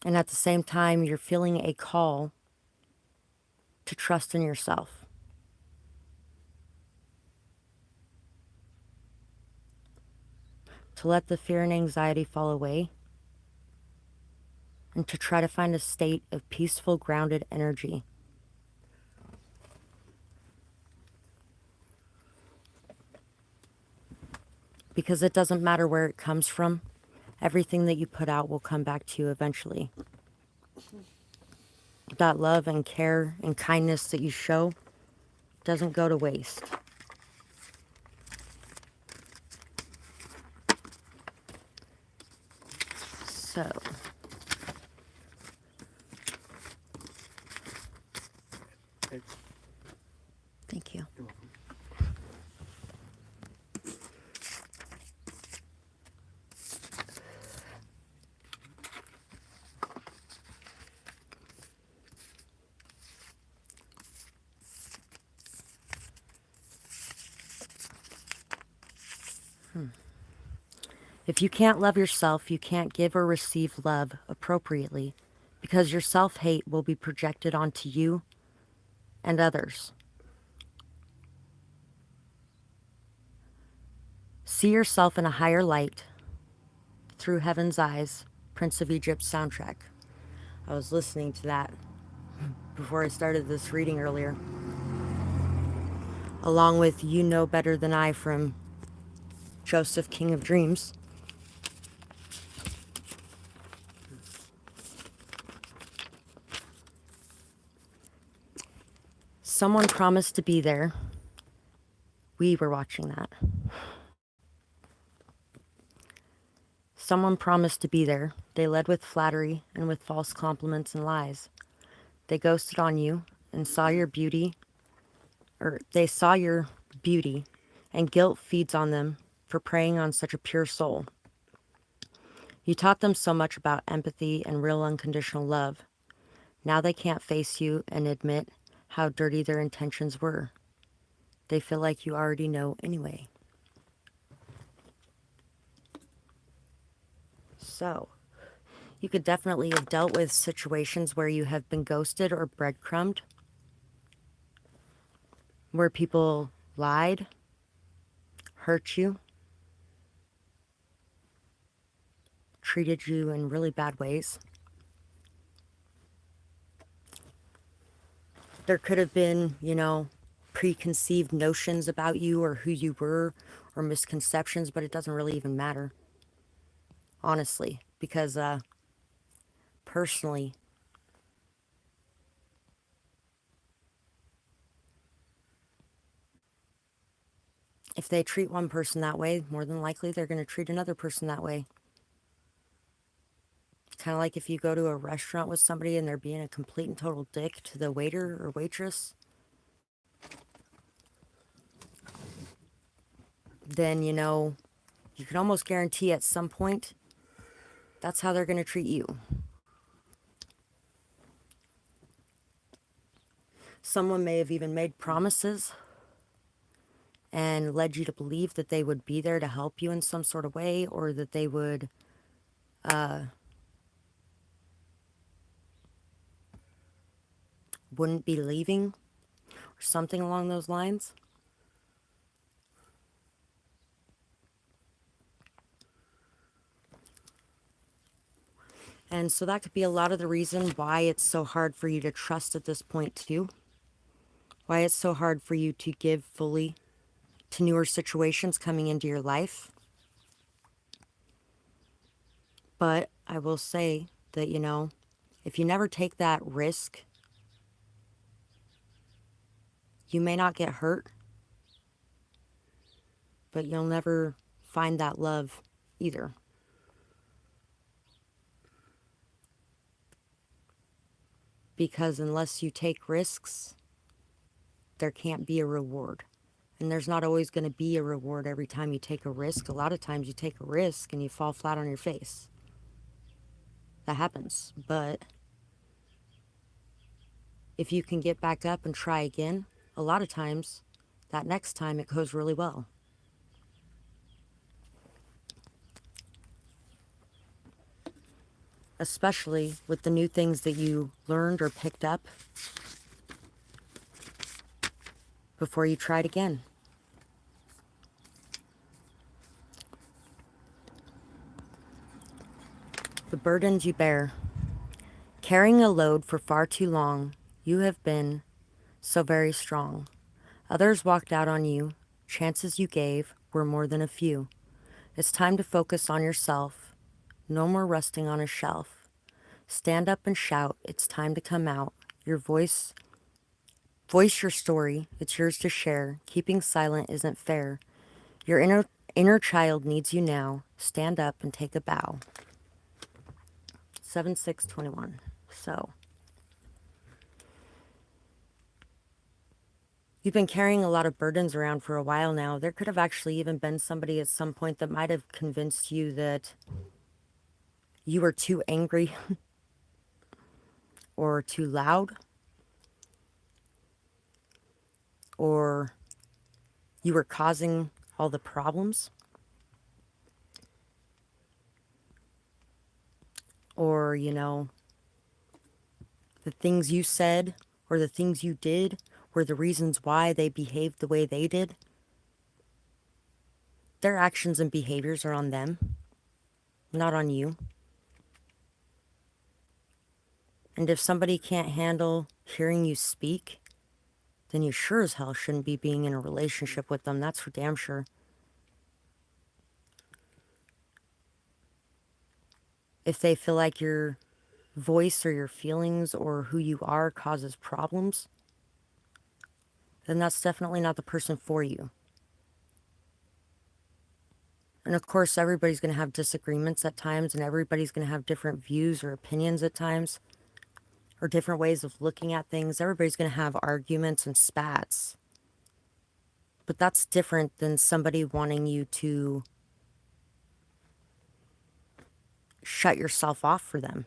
And at the same time, you're feeling a call to trust in yourself. To let the fear and anxiety fall away, and to try to find a state of peaceful, grounded energy. Because it doesn't matter where it comes from, everything that you put out will come back to you eventually. That love and care and kindness that you show doesn't go to waste. So, thank you. You're welcome. If you can't love yourself, you can't give or receive love appropriately, because your self-hate will be projected onto you and others. See yourself in a higher light through heaven's eyes, Prince of Egypt soundtrack. I was listening to that before I started this reading earlier, along with You Know Better Than I from Joseph, King of Dreams. Someone promised to be there. We were watching that. Someone promised to be there. They led with flattery and with false compliments and lies. They ghosted on you and saw your beauty, or they saw your beauty, and guilt feeds on them for preying on such a pure soul. You taught them so much about empathy and real unconditional love. Now they can't face you and admit how dirty their intentions were. They feel like you already know anyway. So, you could definitely have dealt with situations where you have been ghosted or breadcrumbed, where people lied, hurt you, treated you in really bad ways. There could have been, preconceived notions about you or who you were, or misconceptions, but it doesn't really even matter, honestly, because personally, if they treat one person that way, more than likely they're going to treat another person that way. Kind of like if you go to a restaurant with somebody and they're being a complete and total dick to the waiter or waitress, then, you can almost guarantee at some point that's how they're going to treat you. Someone may have even made promises and led you to believe that they would be there to help you in some sort of way, or that they would wouldn't be leaving, or something along those lines. And so that could be a lot of the reason why it's so hard for you to trust at this point too. Why it's so hard for you to give fully to newer situations coming into your life. But I will say that, if you never take that risk, you may not get hurt, but you'll never find that love either. Because unless you take risks, there can't be a reward. And there's not always going to be a reward every time you take a risk. A lot of times you take a risk and you fall flat on your face. That happens. But if you can get back up and try again, a lot of times, that next time it goes really well. Especially with the new things that you learned or picked up before you tried again. The burdens you bear. Carrying a load for far too long, you have been so very strong. Others walked out on you. Chances you gave were more than a few. It's time to focus on yourself. No more resting on a shelf. Stand up and shout. It's time to come out. Your voice your story. It's yours to share. Keeping silent isn't fair. Your inner child needs you now. Stand up and take a bow. 7/6/21. So you've been carrying a lot of burdens around for a while now. There could have actually even been somebody at some point that might have convinced you that you were too angry or too loud, or you were causing all the problems, or, the things you said or the things you did were the reasons why they behaved the way they did. Their actions and behaviors are on them, not on you. And if somebody can't handle hearing you speak, then you sure as hell shouldn't be being in a relationship with them. That's for damn sure. If they feel like your voice or your feelings or who you are causes problems, then that's definitely not the person for you. And of course, everybody's going to have disagreements at times, and everybody's going to have different views or opinions at times, or different ways of looking at things. Everybody's going to have arguments and spats. But that's different than somebody wanting you to shut yourself off for them.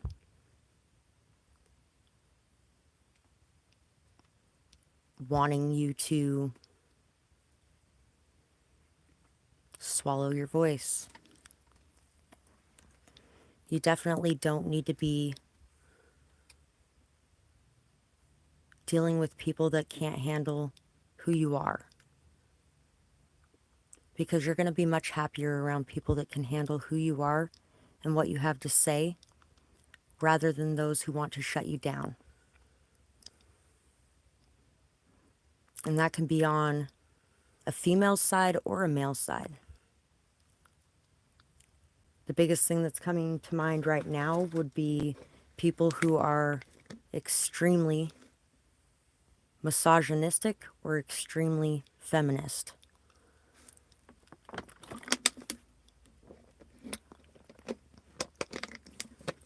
Wanting you to swallow your voice. You definitely don't need to be dealing with people that can't handle who you are. Because you're going to be much happier around people that can handle who you are and what you have to say, rather than those who want to shut you down. And that can be on a female side or a male side. The biggest thing that's coming to mind right now would be people who are extremely misogynistic or extremely feminist.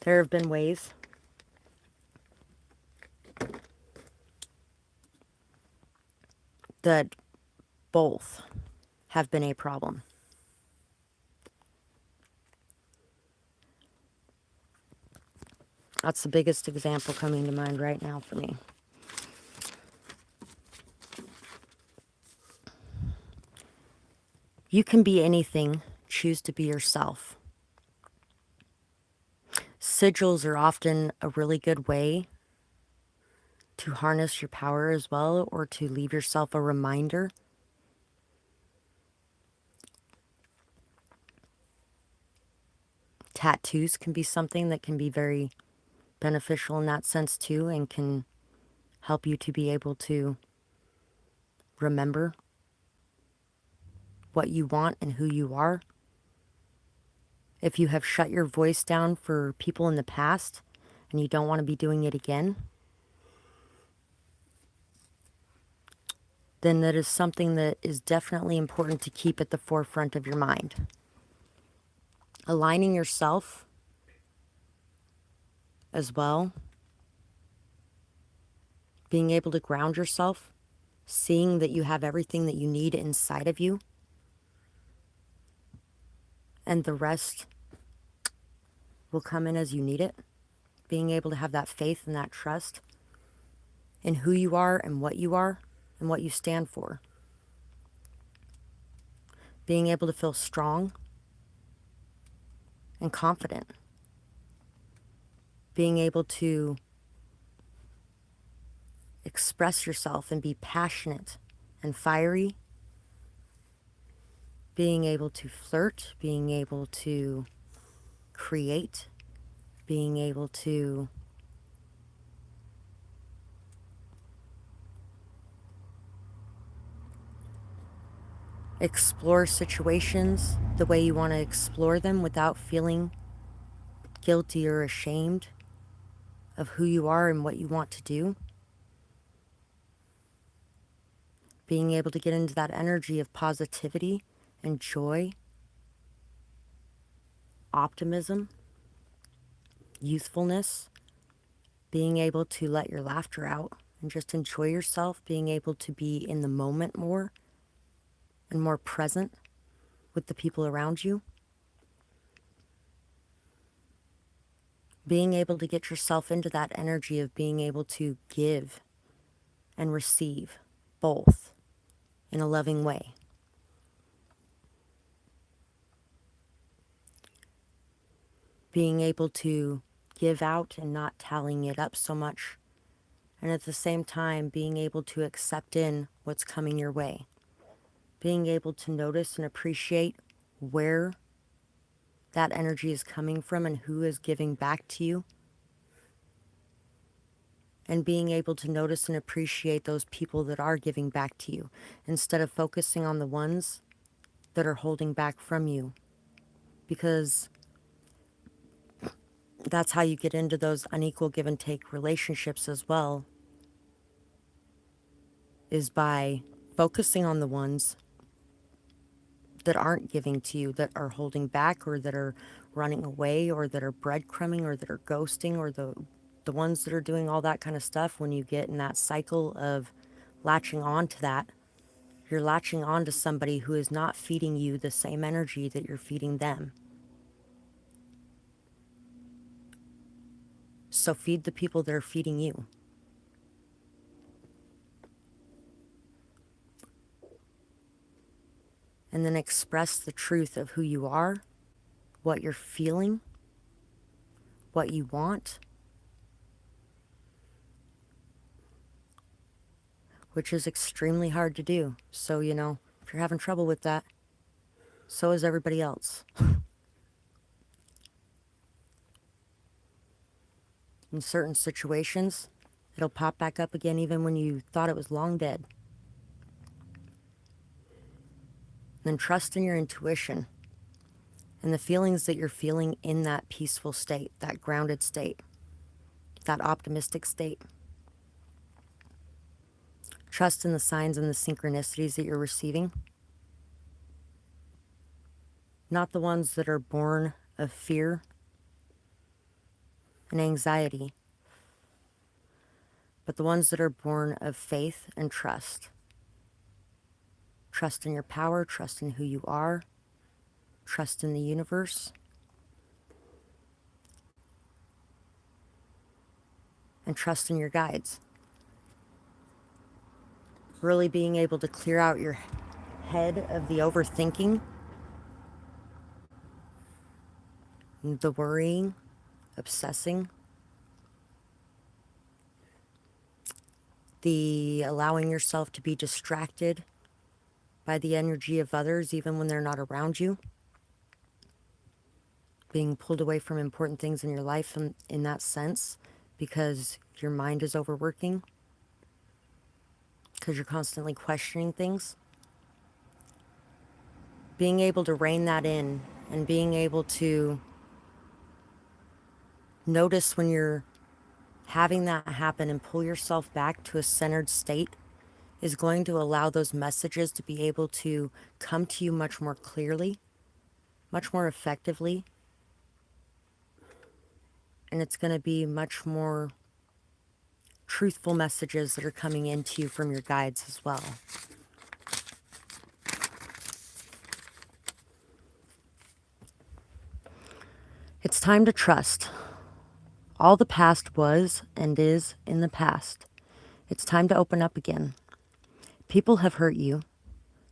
There have been ways that both have been a problem. That's the biggest example coming to mind right now for me. You can be anything, choose to be yourself. Sigils are often a really good way to harness your power as well, or to leave yourself a reminder. Tattoos can be something that can be very beneficial in that sense too, and can help you to be able to remember what you want and who you are. If you have shut your voice down for people in the past and you don't want to be doing it again, then that is something that is definitely important to keep at the forefront of your mind. Aligning yourself as well, being able to ground yourself, seeing that you have everything that you need inside of you, and the rest will come in as you need it. Being able to have that faith and that trust in who you are and what you stand for. Being able to feel strong and confident. Being able to express yourself and be passionate and fiery. Being able to flirt, being able to create, being able to explore situations the way you want to explore them without feeling guilty or ashamed of who you are and what you want to do. Being able to get into that energy of positivity and joy, optimism, youthfulness, being able to let your laughter out and just enjoy yourself, being able to be in the moment more and more present with the people around you. Being able to get yourself into that energy of being able to give and receive both in a loving way. Being able to give out and not tallying it up so much. And at the same time, being able to accept in what's coming your way. Being able to notice and appreciate where that energy is coming from and who is giving back to you. And being able to notice and appreciate those people that are giving back to you instead of focusing on the ones that are holding back from you. Because that's how you get into those unequal give and take relationships as well, is by focusing on the ones that aren't giving to you, that are holding back or that are running away or that are breadcrumbing or that are ghosting, or the ones that are doing all that kind of stuff. When you get in that cycle of latching on to that, you're latching on to somebody who is not feeding you the same energy that you're feeding them. So feed the people that are feeding you. And then express the truth of who you are, what you're feeling, what you want, which is extremely hard to do. So, if you're having trouble with that, so is everybody else. In certain situations, it'll pop back up again even when you thought it was long dead. Then trust in your intuition and the feelings that you're feeling in that peaceful state, that grounded state, that optimistic state. Trust in the signs and the synchronicities that you're receiving. Not the ones that are born of fear and anxiety, but the ones that are born of faith and trust. Trust in your power, trust in who you are, trust in the universe, and trust in your guides. Really being able to clear out your head of the overthinking, the worrying, obsessing, the allowing yourself to be distracted by the energy of others even when they're not around you. being pulled away from important things in your life in that sense, because your mind is overworking, because you're constantly questioning things. Being able to rein that in and being able to notice when you're having that happen and pull yourself back to a centered state is going to allow those messages to be able to come to you much more clearly, much more effectively, and it's going to be much more truthful messages that are coming into you from your guides as well. It's time to trust. All the past was and is in the past. It's time to open up again. People have hurt you.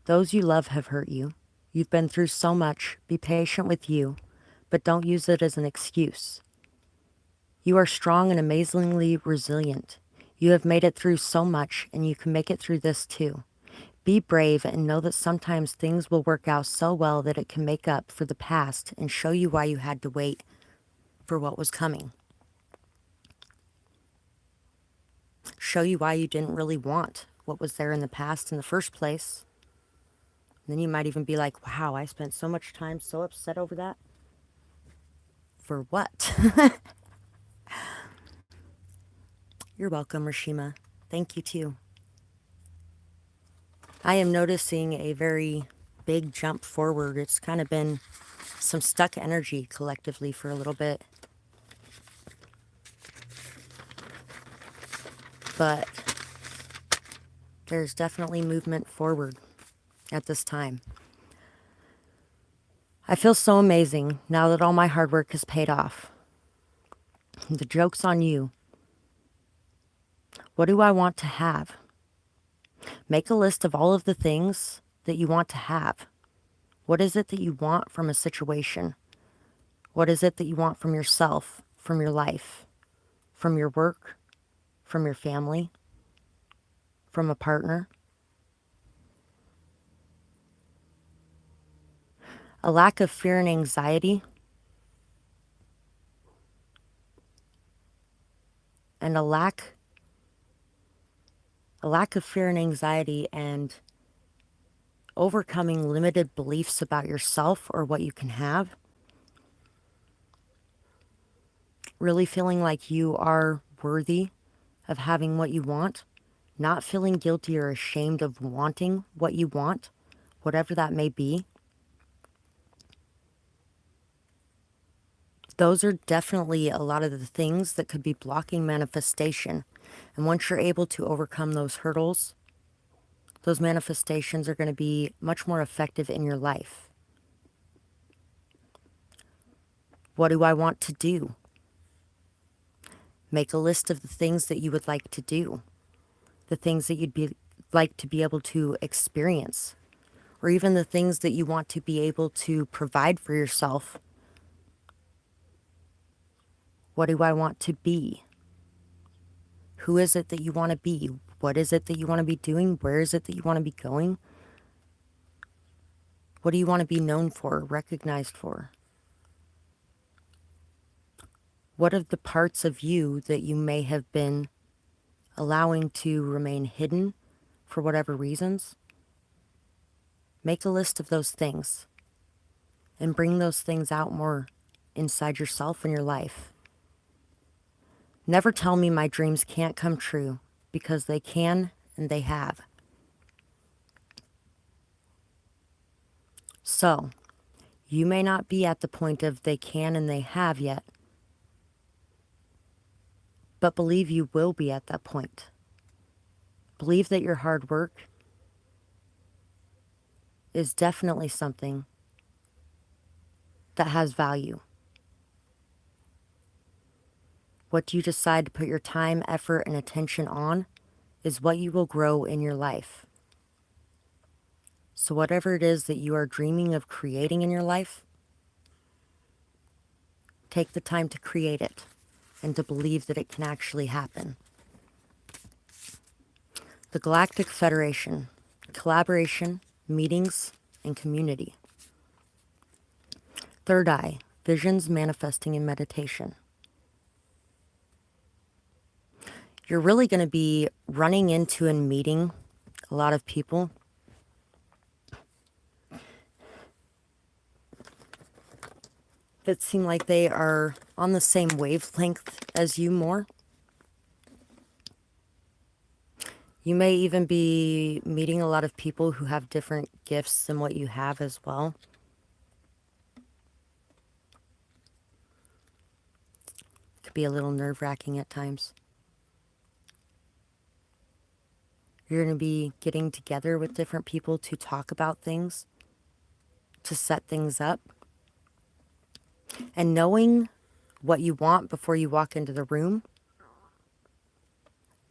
Those you love have hurt you. You've been through so much. Be patient with you, but don't use it as an excuse. You are strong and amazingly resilient. You have made it through so much, and you can make it through this too. Be brave and know that sometimes things will work out so well that it can make up for the past and show you why you had to wait for what was coming. Show you why you didn't really want what was there in the past in the first place. And then you might even be like, wow, I spent so much time so upset over that. For what? You're welcome, Rashima. Thank you too. I am noticing a very big jump forward. It's kind of been some stuck energy collectively for a little bit. But there's definitely movement forward at this time. I feel so amazing now that all my hard work has paid off. The joke's on you. What do I want to have? Make a list of all of the things that you want to have. What is it that you want from a situation? What is it that you want from yourself, from your life, from your work, from your family, from a partner? A lack of fear and anxiety, and a lack of fear and anxiety and overcoming limited beliefs about yourself or what you can have. Really feeling like you are worthy of having what you want, not feeling guilty or ashamed of wanting what you want, whatever that may be. Those are definitely a lot of the things that could be blocking manifestation. And once you're able to overcome those hurdles, those manifestations are going to be much more effective in your life. What do I want to do? Make a list of the things that you would like to do, the things that you'd like to be able to experience, or even the things that you want to be able to provide for yourself. What do I want to be? Who is it that you want to be? What is it that you want to be doing? Where is it that you want to be going? What do you want to be known for, recognized for? What are the parts of you that you may have been allowing to remain hidden for whatever reasons? Make a list of those things and bring those things out more inside yourself and your life. Never tell me my dreams can't come true, because they can and they have. So, you may not be at the point of they can and they have yet, but believe you will be at that point. Believe that your hard work is definitely something that has value. What you decide to put your time, effort, and attention on is what you will grow in your life. So whatever it is that you are dreaming of creating in your life, take the time to create it and to believe that it can actually happen. The Galactic Federation, collaboration, meetings, and community. Third eye, Visions manifesting in meditation. You're really going to be running into and meeting a lot of people that seem like they are on the same wavelength as you more. You may even be meeting a lot of people who have different gifts than what you have as well. It could be a little nerve-wracking at times. You're going to be getting together with different people to talk about things, to set things up, and knowing what you want before you walk into the room,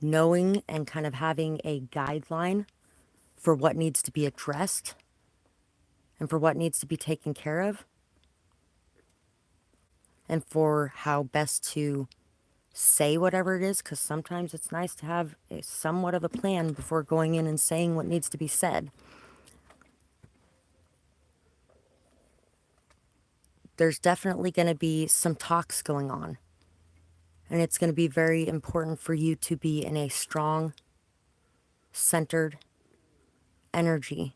knowing and kind of having a guideline for what needs to be addressed and for what needs to be taken care of, and for how best to say whatever it is, because sometimes it's nice to have somewhat of a plan before going in and saying what needs to be said. There's definitely going to be some talks going on, and it's going to be very important for you to be in a strong, centered energy,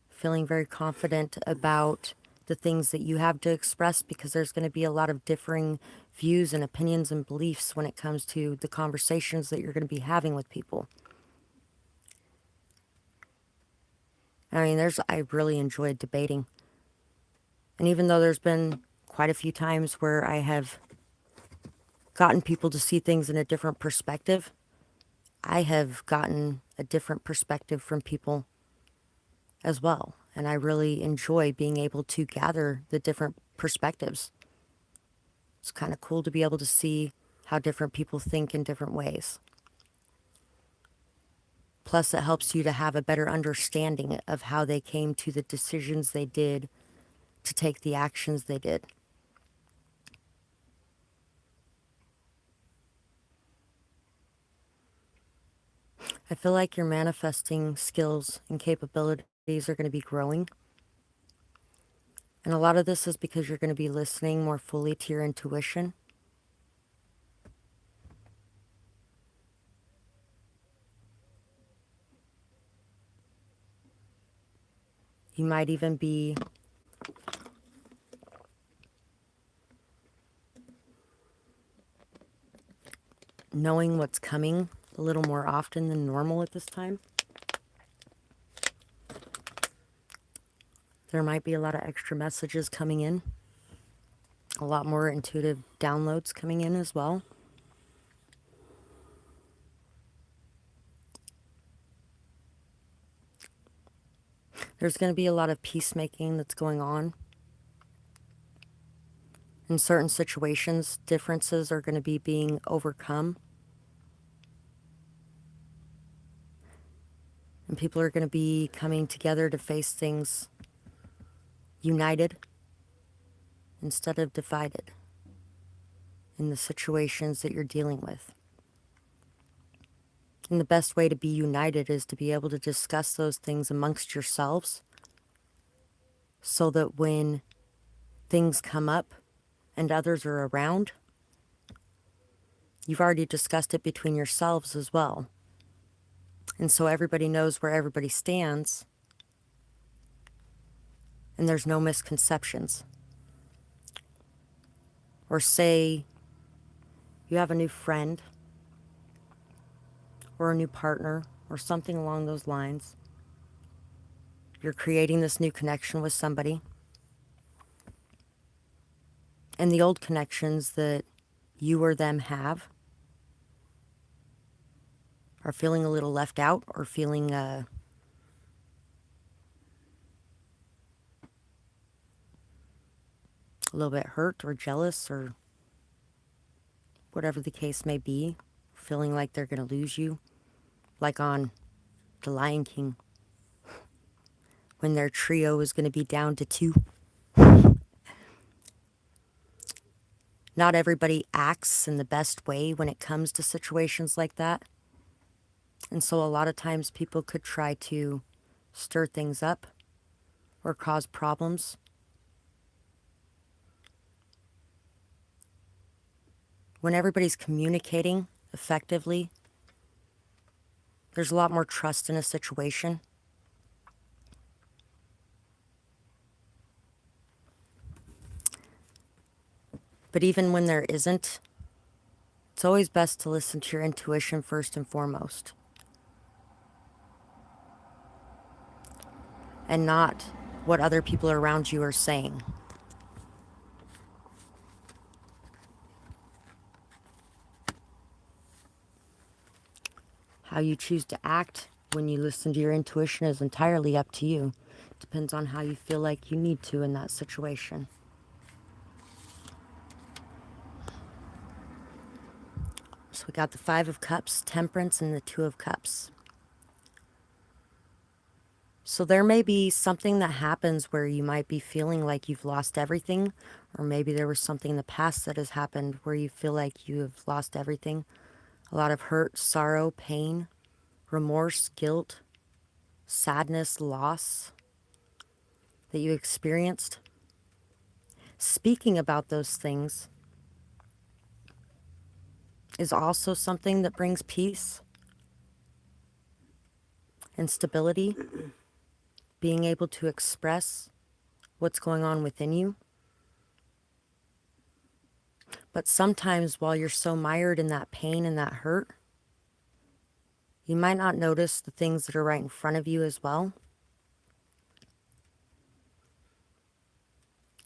feeling very confident about the things that you have to express, because there's going to be a lot of differing views and opinions and beliefs when it comes to the conversations that you're going to be having with people. I mean, I really enjoyed debating. And even though there's been quite a few times where I have gotten people to see things in a different perspective, I have gotten a different perspective from people as well. And I really enjoy being able to gather the different perspectives. It's kind of cool to be able to see how different people think in different ways. Plus, it helps you to have a better understanding of how they came to the decisions they did, to take the actions they did. I feel like your manifesting skills and capabilities are going to be growing. And a lot of this is because you're going to be listening more fully to your intuition. You might even be knowing what's coming a little more often than normal at this time. There might be a lot of extra messages coming in, a lot more intuitive downloads coming in as well. There's going to be a lot of peacemaking that's going on. In certain situations, differences are going to be being overcome. And people are going to be coming together to face things united instead of divided in the situations that you're dealing with. And the best way to be united is to be able to discuss those things amongst yourselves, so that when things come up and others are around, you've already discussed it between yourselves as well. And so everybody knows where everybody stands, and there's no misconceptions. Or say you have a new friend or a new partner or something along those lines. You're creating this new connection with somebody, and the old connections that you or them have are feeling a little left out, or feeling a little bit hurt or jealous, or whatever the case may be, feeling like they're going to lose you, like on The Lion King, when their trio is going to be down to 2. Not everybody acts in the best way when it comes to situations like that. And so a lot of times people could try to stir things up or cause problems When everybody's communicating effectively, there's a lot more trust in a situation. But even when there isn't, it's always best to listen to your intuition first and foremost, and not what other people around you are saying. How you choose to act when you listen to your intuition is entirely up to you. Depends on how you feel like you need to in that situation. So we got the Five of Cups, Temperance, and the Two of Cups. So there may be something that happens where you might be feeling like you've lost everything, or maybe there was something in the past that has happened where you feel like you have lost everything. A lot of hurt, sorrow, pain, remorse, guilt, sadness, loss that you experienced. Speaking about those things is also something that brings peace and stability. Being able to express what's going on within you. But sometimes while you're so mired in that pain and that hurt, you might not notice the things that are right in front of you as well.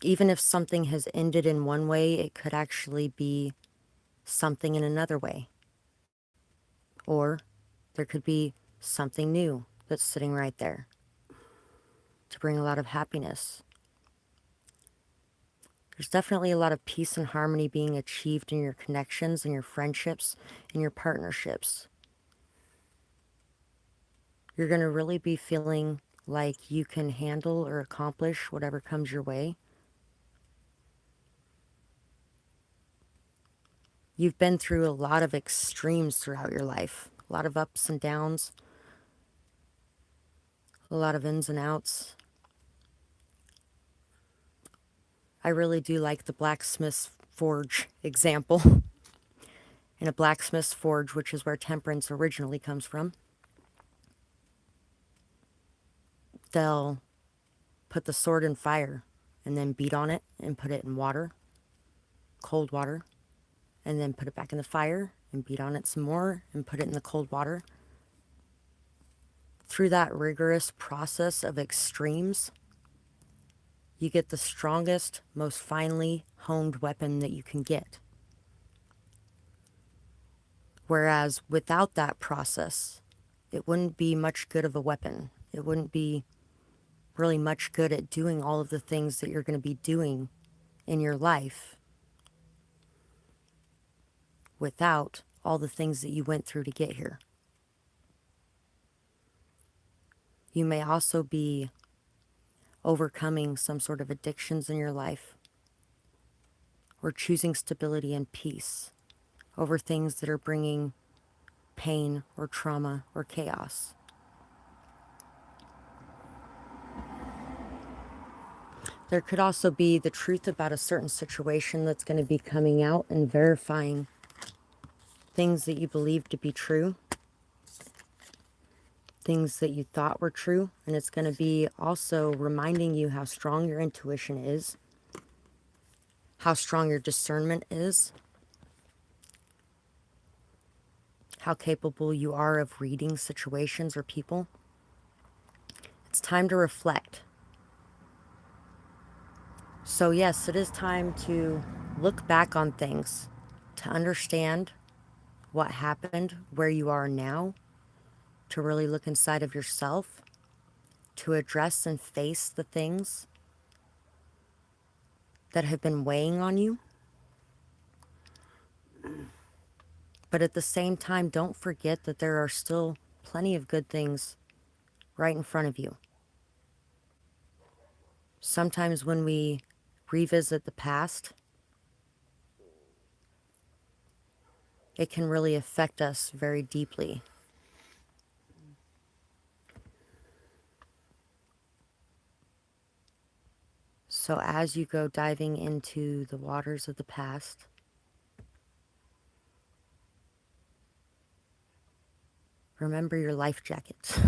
Even if something has ended in one way, it could actually be something in another way. Or there could be something new that's sitting right there to bring a lot of happiness. There's definitely a lot of peace and harmony being achieved in your connections and your friendships and your partnerships. You're going to really be feeling like you can handle or accomplish whatever comes your way. You've been through a lot of extremes throughout your life, a lot of ups and downs, a lot of ins and outs. I really do like the blacksmith's forge example. In a blacksmith's forge, which is where temperance originally comes from, they'll put the sword in fire and then beat on it and put it in water, cold water, and then put it back in the fire and beat on it some more and put it in the cold water. Through that rigorous process of extremes, you get the strongest, most finely honed weapon that you can get. Whereas without that process, it wouldn't be much good of a weapon. It wouldn't be really much good at doing all of the things that you're going to be doing in your life without all the things that you went through to get here. You may also be overcoming some sort of addictions in your life, or choosing stability and peace over things that are bringing pain or trauma or chaos. There could also be the truth about a certain situation that's going to be coming out and verifying things that you believe to be true, things that you thought were true, and it's going to be also reminding you how strong your intuition is, how strong your discernment is, how capable you are of reading situations or people. It's time to reflect. So yes, it is time to look back on things, to understand what happened, where you are now, to really look inside of yourself, to address and face the things that have been weighing on you. But at the same time, don't forget that there are still plenty of good things right in front of you. Sometimes when we revisit the past, it can really affect us very deeply. So as you go diving into the waters of the past, Remember your life jackets.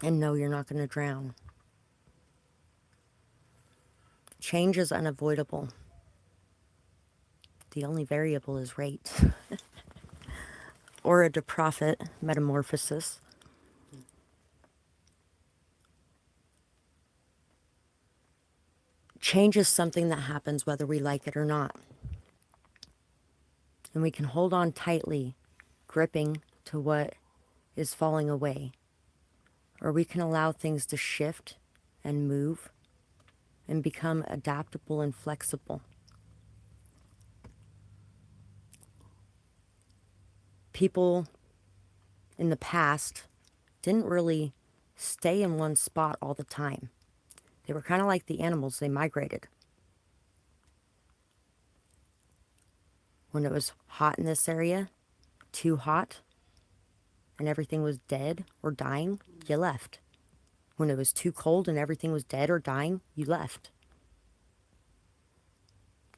And no, you're not going to drown. Change is unavoidable. The only variable is rate. Or a de-profit metamorphosis. Change is something that happens whether we like it or not. And we can hold on tightly, gripping to what is falling away. Or we can allow things to shift and move and become adaptable and flexible. People in the past didn't really stay in one spot all the time. They were kind of like the animals, they migrated. When it was hot in this area, too hot, and everything was dead or dying, you left. When it was too cold and everything was dead or dying, you left.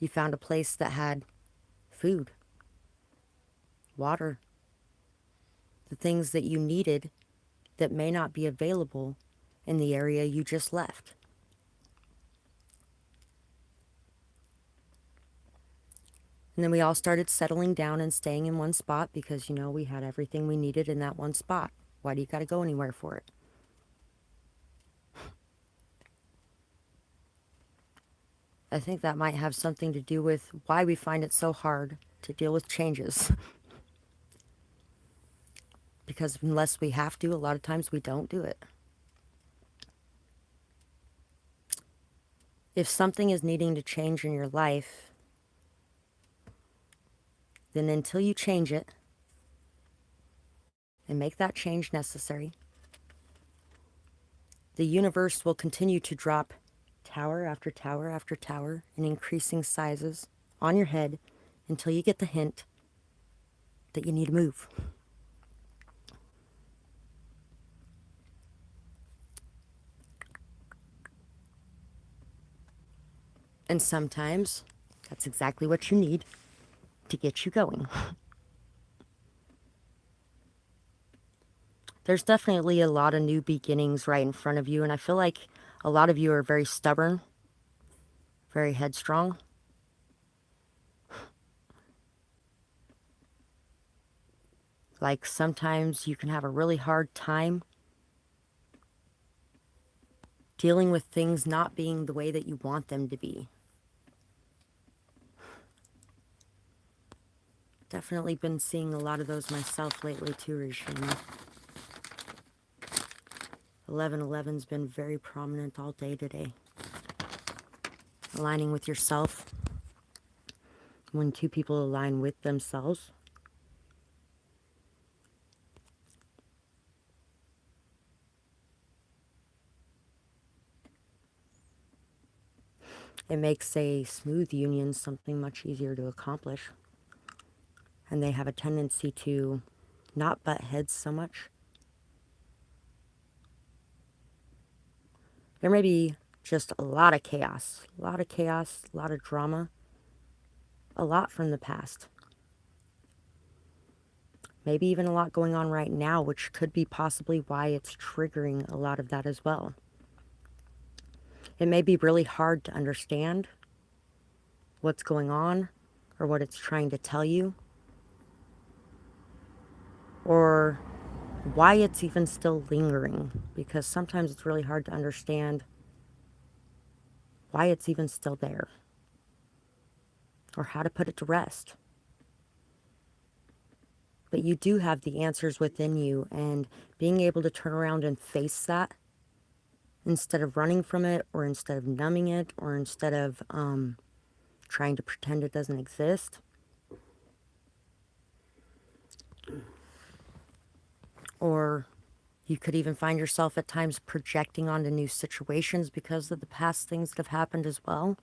You found a place that had food, water, the things that you needed that may not be available in the area you just left. And then we all started settling down and staying in one spot because, we had everything we needed in that one spot. Why do you got to go anywhere for it? I think that might have something to do with why we find it so hard to deal with changes. Because unless we have to, a lot of times we don't do it. If something is needing to change in your life, then until you change it and make that change necessary, the universe will continue to drop tower after tower after tower in increasing sizes on your head until you get the hint that you need to move. And sometimes that's exactly what you need to get you going. There's definitely a lot of new beginnings right in front of you, and I feel like a lot of you are very stubborn, very headstrong. Like sometimes you can have a really hard time dealing with things not being the way that you want them to be. Definitely been seeing a lot of those myself lately too, Regina. 1111's been very prominent all day today. Aligning with yourself. When two people align with themselves, it makes a smooth union something much easier to accomplish. And they have a tendency to not butt heads so much. There may be just a lot of chaos, a lot of drama, a lot from the past. Maybe even a lot going on right now, which could be possibly why it's triggering a lot of that as well. It may be really hard to understand what's going on or what it's trying to tell you, or why it's even still lingering, because sometimes it's really hard to understand why it's even still there or how to put it to rest. But you do have the answers within you, and being able to turn around and face that instead of running from it, or instead of numbing it, or instead of trying to pretend it doesn't exist, or you could even find yourself at times projecting onto new situations because of the past things that have happened as well.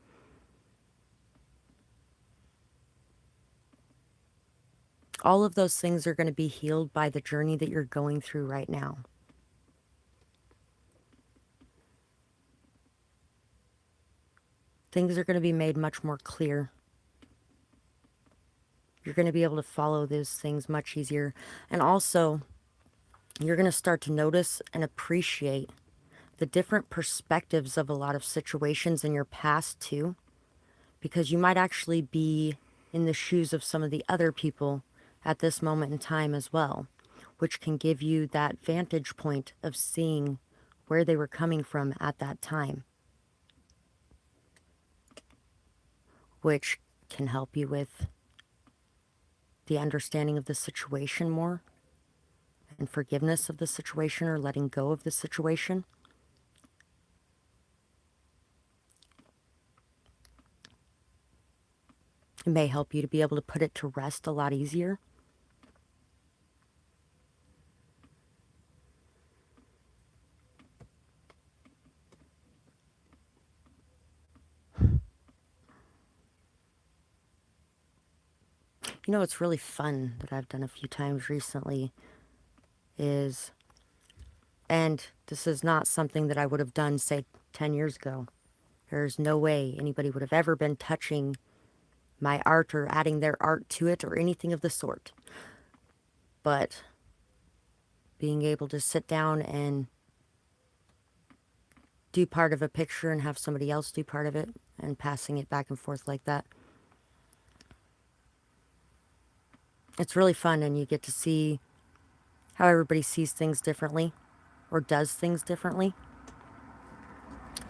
All of those things are going to be healed by the journey that you're going through right now. Things are going to be made much more clear. You're going to be able to follow those things much easier. And also, you're going to start to notice and appreciate the different perspectives of a lot of situations in your past too, because you might actually be in the shoes of some of the other people at this moment in time as well, which can give you that vantage point of seeing where they were coming from at that time, which can help you with the understanding of the situation more and forgiveness of the situation, or letting go of the situation. It may help you to be able to put it to rest a lot easier. You know, what's really fun that I've done a few times recently is, and this is not something that I would have done, say, 10 years ago. There's no way anybody would have ever been touching my art or adding their art to it or anything of the sort. But being able to sit down and do part of a picture and have somebody else do part of it and passing it back and forth like that. It's really fun, and you get to see how everybody sees things differently or does things differently.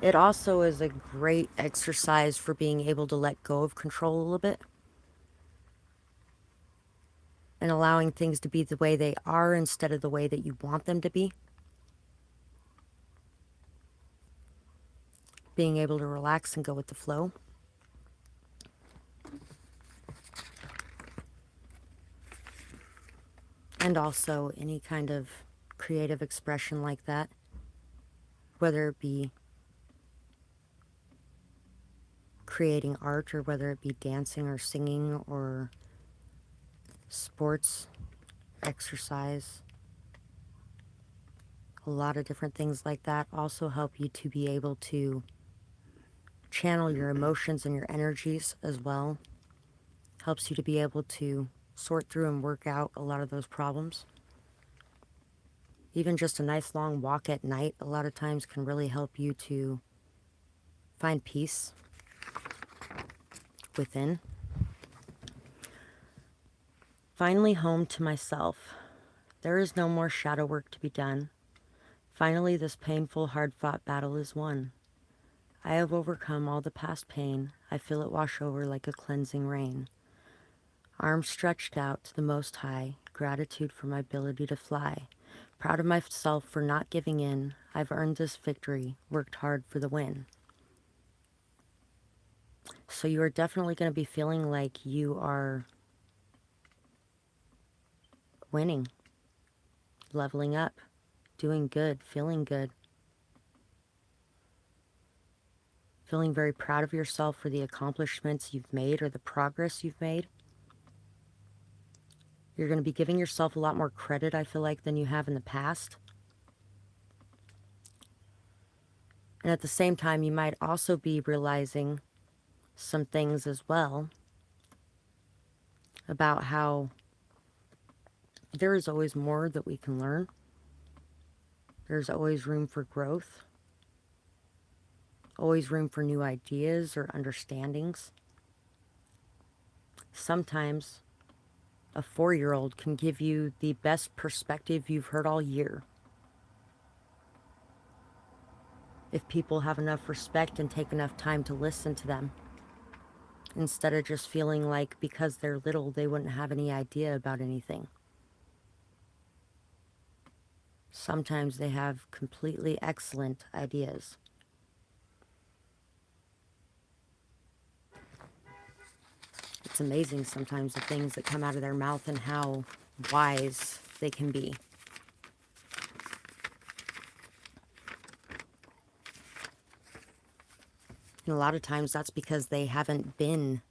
It also is a great exercise for being able to let go of control a little bit and allowing things to be the way they are instead of the way that you want them to be. Being able to relax and go with the flow. And also any kind of creative expression like that, whether it be creating art or whether it be dancing or singing or sports, exercise. A lot of different things like that also help you to be able to channel your emotions and your energies as well. Helps you to be able to sort through and work out a lot of those problems. Even just a nice long walk at night a lot of times can really help you to find peace within. Finally home to myself. There is no more shadow work to be done. Finally, this painful, hard-fought battle is won. I have overcome all the past pain. I feel it wash over like a cleansing rain. Arms stretched out to the Most High, gratitude for my ability to fly. Proud of myself for not giving in. I've earned this victory, worked hard for the win. So you are definitely going to be feeling like you are winning, leveling up, doing good, feeling good. Feeling very proud of yourself for the accomplishments you've made or the progress you've made. You're going to be giving yourself a lot more credit, I feel like, than you have in the past. And at the same time, you might also be realizing some things as well about how there is always more that we can learn. There's always room for growth. Always room for new ideas or understandings. Sometimes a 4-year-old can give you the best perspective you've heard all year. If people have enough respect and take enough time to listen to them, instead of just feeling like because they're little, they wouldn't have any idea about anything. Sometimes they have completely excellent ideas. It's amazing sometimes the things that come out of their mouth and how wise they can be. And a lot of times that's because they haven't been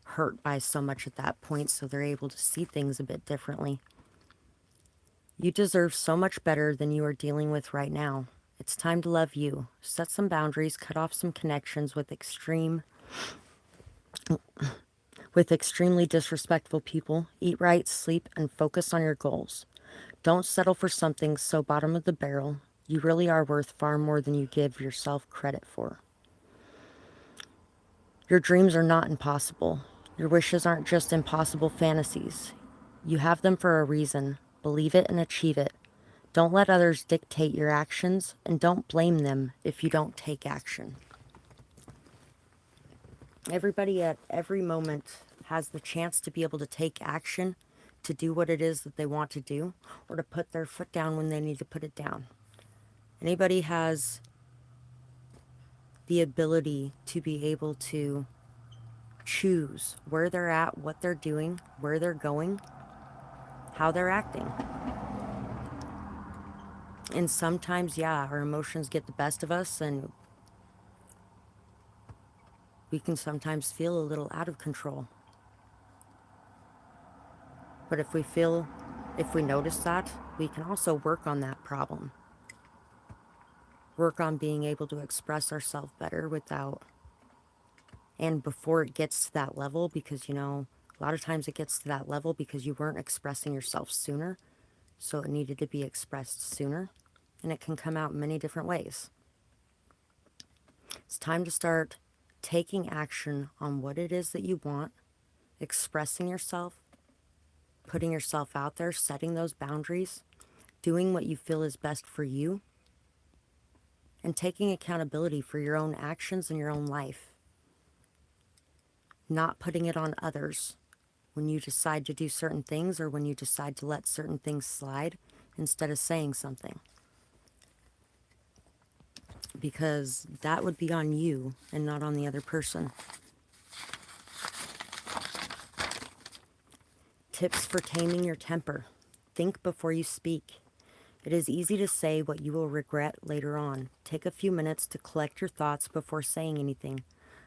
hurt by so much at that point, so they're able to see things a bit differently. You deserve so much better than you are dealing with right now. It's time to love you. Set some boundaries, cut off some connections with with extremely disrespectful people. Eat right, sleep, and focus on your goals. Don't settle for something so bottom of the barrel. You really are worth far more than you give yourself credit for. Your dreams are not impossible. Your wishes aren't just impossible fantasies. You have them for a reason. Believe it and achieve it. Don't let others dictate your actions, and don't blame them if you don't take action. Everybody at every moment has the chance to be able to take action, to do what it is that they want to do, or to put their foot down when they need to put it down. Anybody has the ability to be able to choose where they're at, what they're doing, where they're going, how they're acting. And sometimes, yeah, our emotions get the best of us, and we can sometimes feel a little out of control. But if we notice that, we can also work on that problem. Work on being able to express ourselves better without, and before it gets to that level, because, a lot of times it gets to that level because you weren't expressing yourself sooner, so it needed to be expressed sooner, and it can come out in many different ways. It's time to start taking action on what it is that you want, expressing yourself, putting yourself out there, setting those boundaries, doing what you feel is best for you, and taking accountability for your own actions and your own life. Not putting it on others when you decide to do certain things or when you decide to let certain things slide instead of saying something. Because that would be on you and not on the other person. Tips for taming your temper. Think before you speak. It is easy to say what you will regret later on. Take a few minutes to collect your thoughts before saying anything.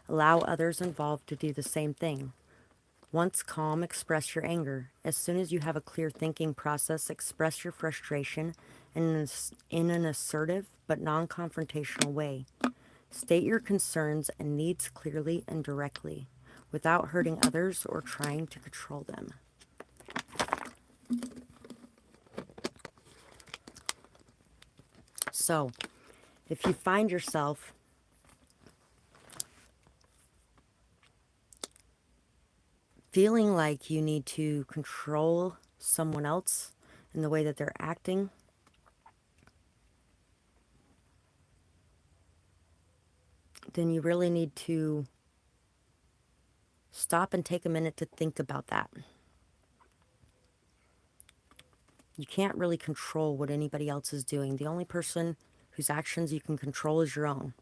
Allow others involved to do the same thing. Once calm, express your anger. As soon as you have a clear thinking process, express your frustration in an assertive but non-confrontational way. State your concerns and needs clearly and directly, without hurting others or trying to control them. So, if you find yourself feeling like you need to control someone else in the way that they're acting, then you really need to stop and take a minute to think about that. You can't really control what anybody else is doing. The only person whose actions you can control is your own.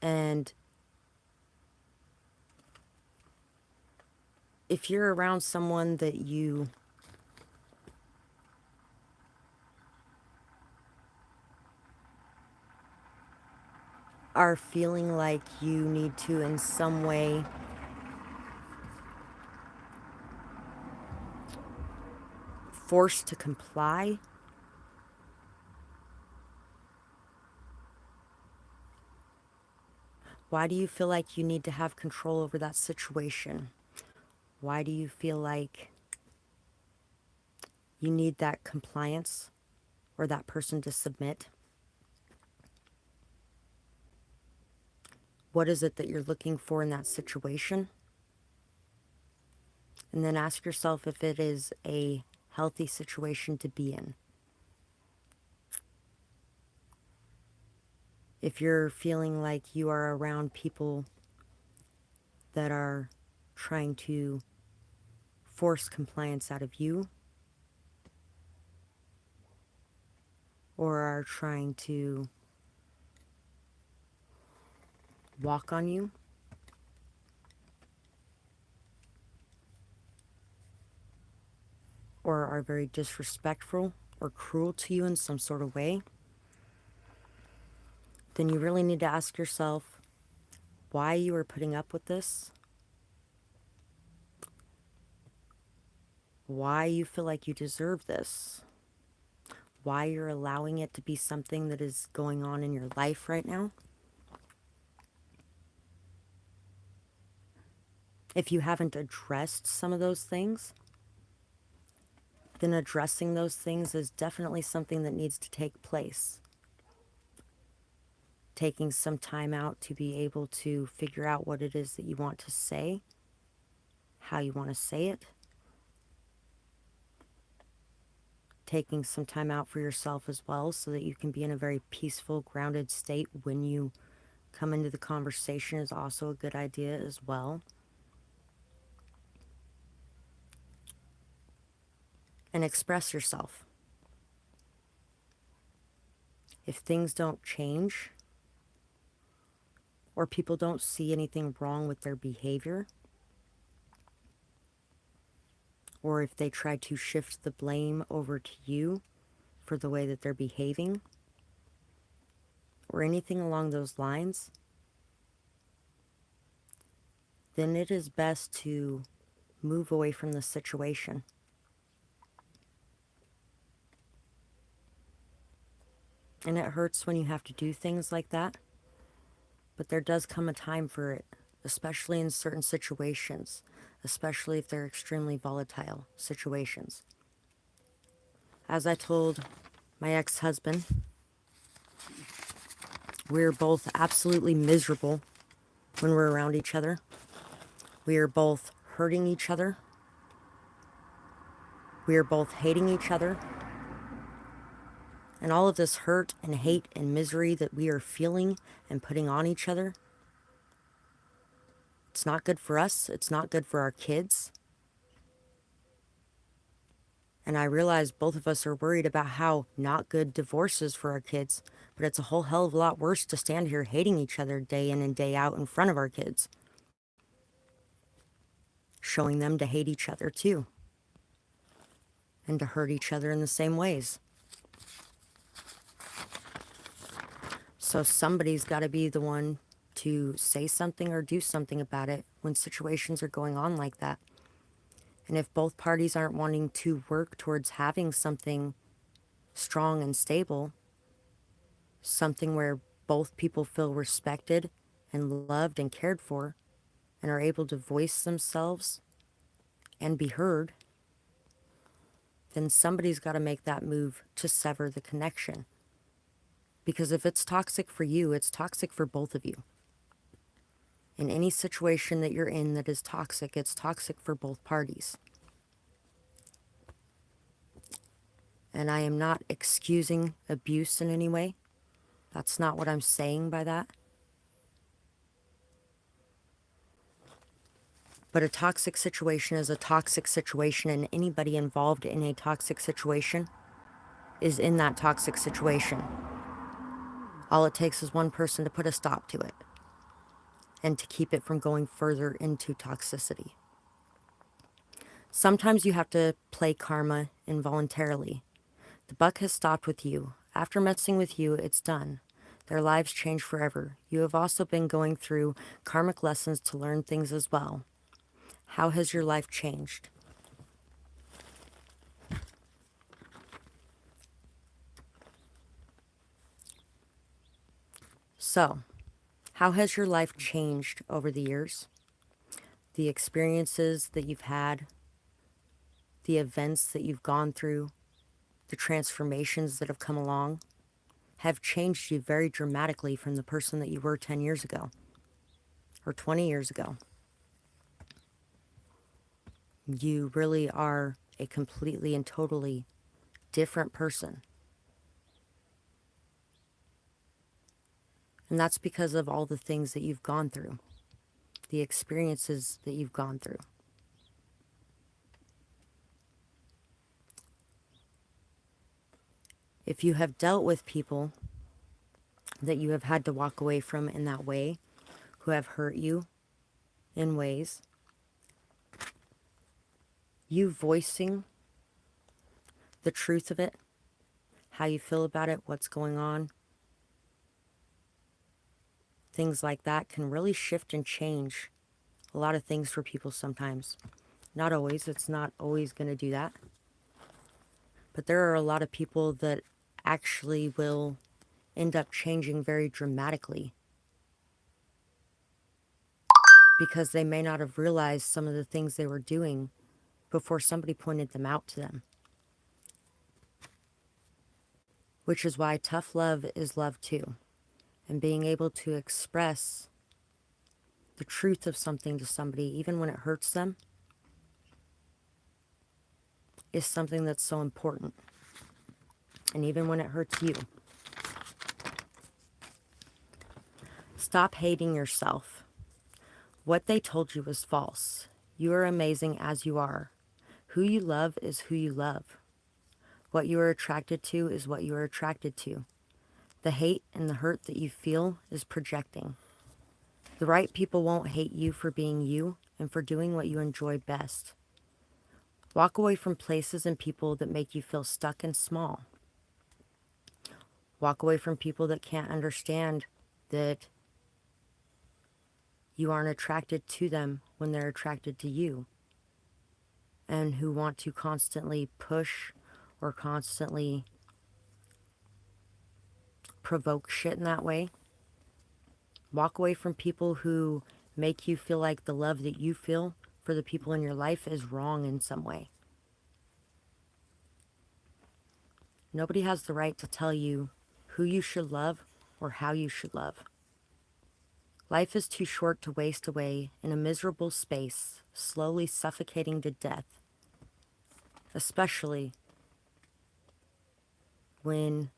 And if you're around someone that you are feeling like you need to in some way force to comply, why do you feel like you need to have control over that situation? Why do you feel like you need that compliance or that person to submit? What is it that you're looking for in that situation? And then ask yourself if it is a healthy situation to be in. If you're feeling like you are around people that are trying to force compliance out of you, or are trying to walk on you, or are very disrespectful or cruel to you in some sort of way, then you really need to ask yourself why you are putting up with this, why you feel like you deserve this, why you're allowing it to be something that is going on in your life right now. If you haven't addressed some of those things, then addressing those things is definitely something that needs to take place. Taking some time out to be able to figure out what it is that you want to say, how you want to say it. Taking some time out for yourself as well so that you can be in a very peaceful, grounded state when you come into the conversation is also a good idea as well. And express yourself. If things don't change, or people don't see anything wrong with their behavior, or if they try to shift the blame over to you for the way that they're behaving, or anything along those lines, then it is best to move away from the situation. And it hurts when you have to do things like that, but there does come a time for it, especially in certain situations, especially if they're extremely volatile situations. As I told my ex-husband, we're both absolutely miserable when we're around each other. We are both hurting each other. We are both hating each other. And all of this hurt and hate and misery that we are feeling and putting on each other, it's not good for us. It's not good for our kids. And I realize both of us are worried about how not good divorce is for our kids, but it's a whole hell of a lot worse to stand here hating each other day in and day out in front of our kids. Showing them to hate each other too. And to hurt each other in the same ways. So somebody's got to be the one to say something or do something about it when situations are going on like that. And if both parties aren't wanting to work towards having something strong and stable, something where both people feel respected and loved and cared for and are able to voice themselves and be heard, then somebody's got to make that move to sever the connection. Because if it's toxic for you, it's toxic for both of you. In any situation that you're in that is toxic, it's toxic for both parties. And I am not excusing abuse in any way. That's not what I'm saying by that. But a toxic situation is a toxic situation, and anybody involved in a toxic situation is in that toxic situation. All it takes is one person to put a stop to it and to keep it from going further into toxicity. Sometimes you have to play karma involuntarily. The buck has stopped with you. After messing with you, it's done. Their lives change forever. You have also been going through karmic lessons to learn things as well. How has your life changed? So, how has your life changed over the years? The experiences that you've had, the events that you've gone through, the transformations that have come along have changed you very dramatically from the person that you were 10 years ago or 20 years ago. You really are a completely and totally different person. And that's because of all the things that you've gone through, the experiences that you've gone through. If you have dealt with people that you have had to walk away from in that way, who have hurt you in ways, you voicing the truth of it, how you feel about it, what's going on, things like that can really shift and change a lot of things for people sometimes. Not always. It's not always going to do that. But there are a lot of people that actually will end up changing very dramatically because they may not have realized some of the things they were doing before somebody pointed them out to them. Which is why tough love is love too. And being able to express the truth of something to somebody, even when it hurts them, is something that's so important. And even when it hurts you. Stop hating yourself. What they told you was false. You are amazing as you are. Who you love is who you love. What you are attracted to is what you are attracted to. The hate and the hurt that you feel is projecting. The right people won't hate you for being you and for doing what you enjoy best. Walk away from places and people that make you feel stuck and small. Walk away from people that can't understand that you aren't attracted to them when they're attracted to you, and who want to constantly push or constantly provoke shit in that way. Walk away from people who make you feel like the love that you feel for the people in your life is wrong in some way. Nobody has the right to tell you who you should love or how you should love. Life is too short to waste away in a miserable space, slowly suffocating to death, especially when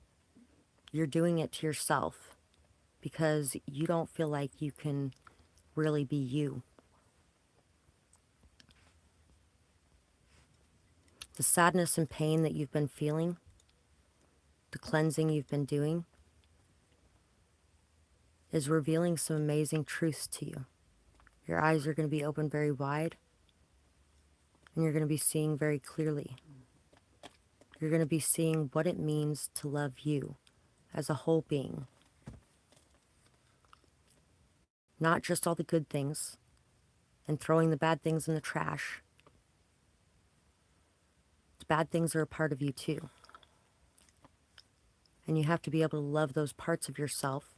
you're doing it to yourself because you don't feel like you can really be you. The sadness and pain that you've been feeling, the cleansing you've been doing, is revealing some amazing truths to you. Your eyes are going to be open very wide, and you're going to be seeing very clearly. You're going to be seeing what it means to love you as a whole being. Not just all the good things and throwing the bad things in the trash. The bad things are a part of you too. And you have to be able to love those parts of yourself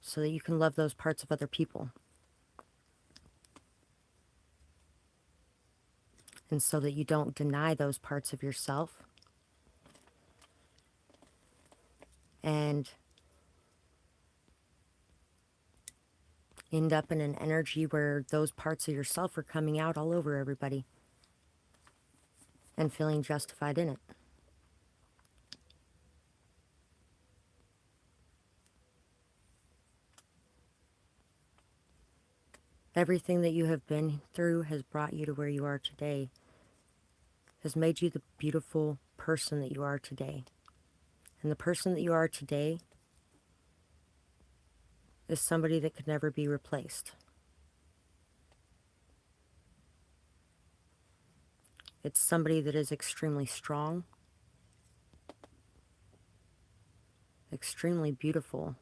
so that you can love those parts of other people. And so that you don't deny those parts of yourself and end up in an energy where those parts of yourself are coming out all over everybody and feeling justified in it. Everything that you have been through has brought you to where you are today, has made you the beautiful person that you are today. And the person that you are today is somebody that could never be replaced. It's somebody that is extremely strong, extremely beautiful.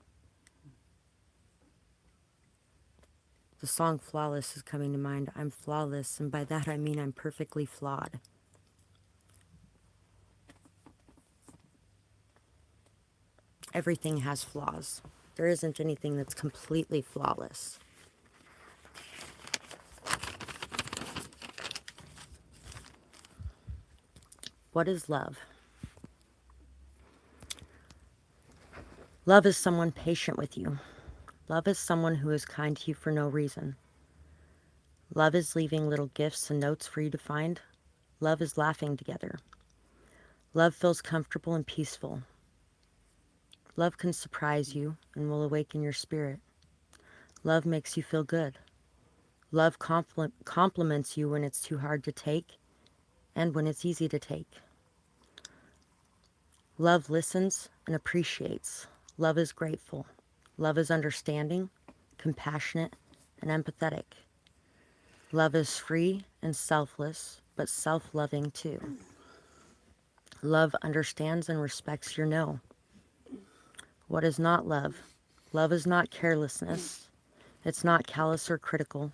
The song Flawless is coming to mind. I'm flawless, and by that I mean I'm perfectly flawed. Everything has flaws. There isn't anything that's completely flawless. What is love? Love is someone patient with you. Love is someone who is kind to you for no reason. Love is leaving little gifts and notes for you to find. Love is laughing together. Love feels comfortable and peaceful. Love can surprise you and will awaken your spirit. Love makes you feel good. Love compliments you when it's too hard to take and when it's easy to take. Love listens and appreciates. Love is grateful. Love is understanding, compassionate, and empathetic. Love is free and selfless, but self-loving too. Love understands and respects your no. What is not love? Love is not carelessness. It's not callous or critical.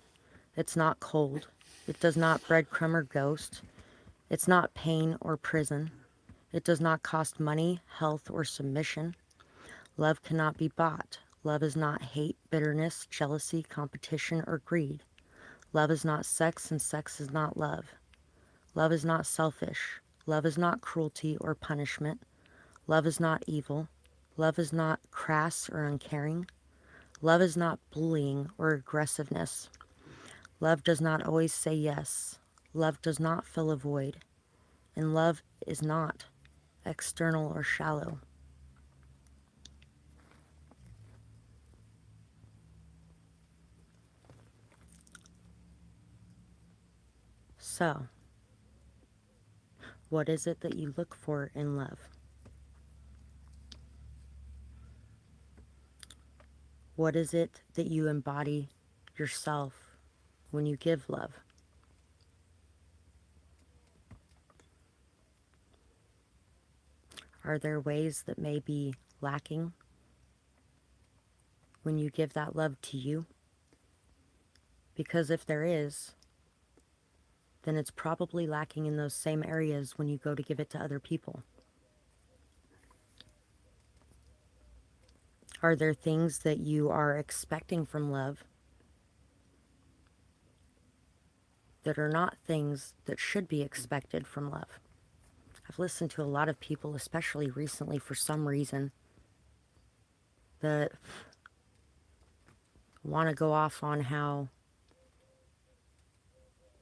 It's not cold. It does not breadcrumb or ghost. It's not pain or prison. It does not cost money, health, or submission. Love cannot be bought. Love is not hate, bitterness, jealousy, competition, or greed. Love is not sex, and sex is not love. Love is not selfish. Love is not cruelty or punishment. Love is not evil. Love is not crass or uncaring. Love is not bullying or aggressiveness. Love does not always say yes. Love does not fill a void. And love is not external or shallow. So, what is it that you look for in love? What is it that you embody yourself when you give love? Are there ways that may be lacking when you give that love to you? Because if there is, then it's probably lacking in those same areas when you go to give it to other people. Are there things that you are expecting from love that are not things that should be expected from love? I've listened to a lot of people, especially recently for some reason, that want to go off on how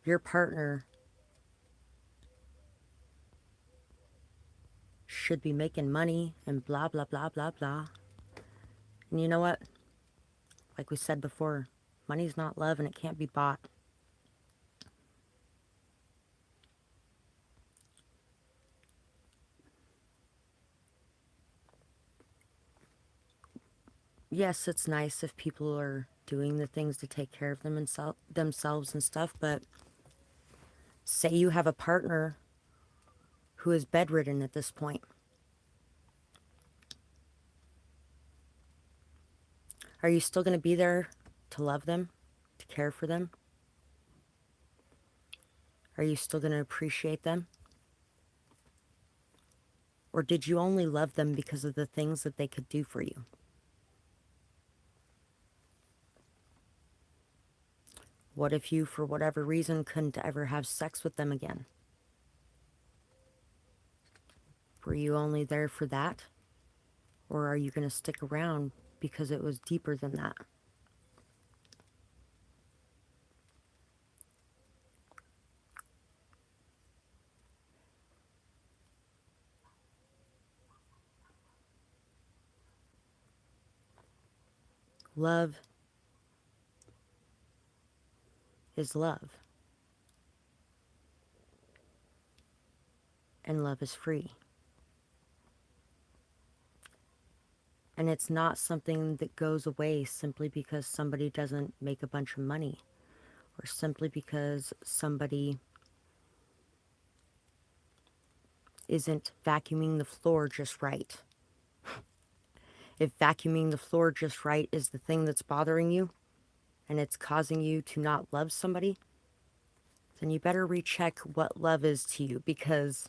your partner should be making money and blah, blah, blah, blah, blah. And you know what? Like we said before, money's not love and it can't be bought. Yes, it's nice if people are doing the things to take care of themselves and stuff, but say you have a partner who is bedridden at this point. Are you still going to be there to love them, to care for them? Are you still going to appreciate them? Or did you only love them because of the things that they could do for you? What if you, for whatever reason, couldn't ever have sex with them again? Were you only there for that? Or are you going to stick around because it was deeper than that? Love is love. And love is free. And it's not something that goes away simply because somebody doesn't make a bunch of money, or simply because somebody isn't vacuuming the floor just right. If vacuuming the floor just right is the thing that's bothering you, and it's causing you to not love somebody, then you better recheck what love is to you, because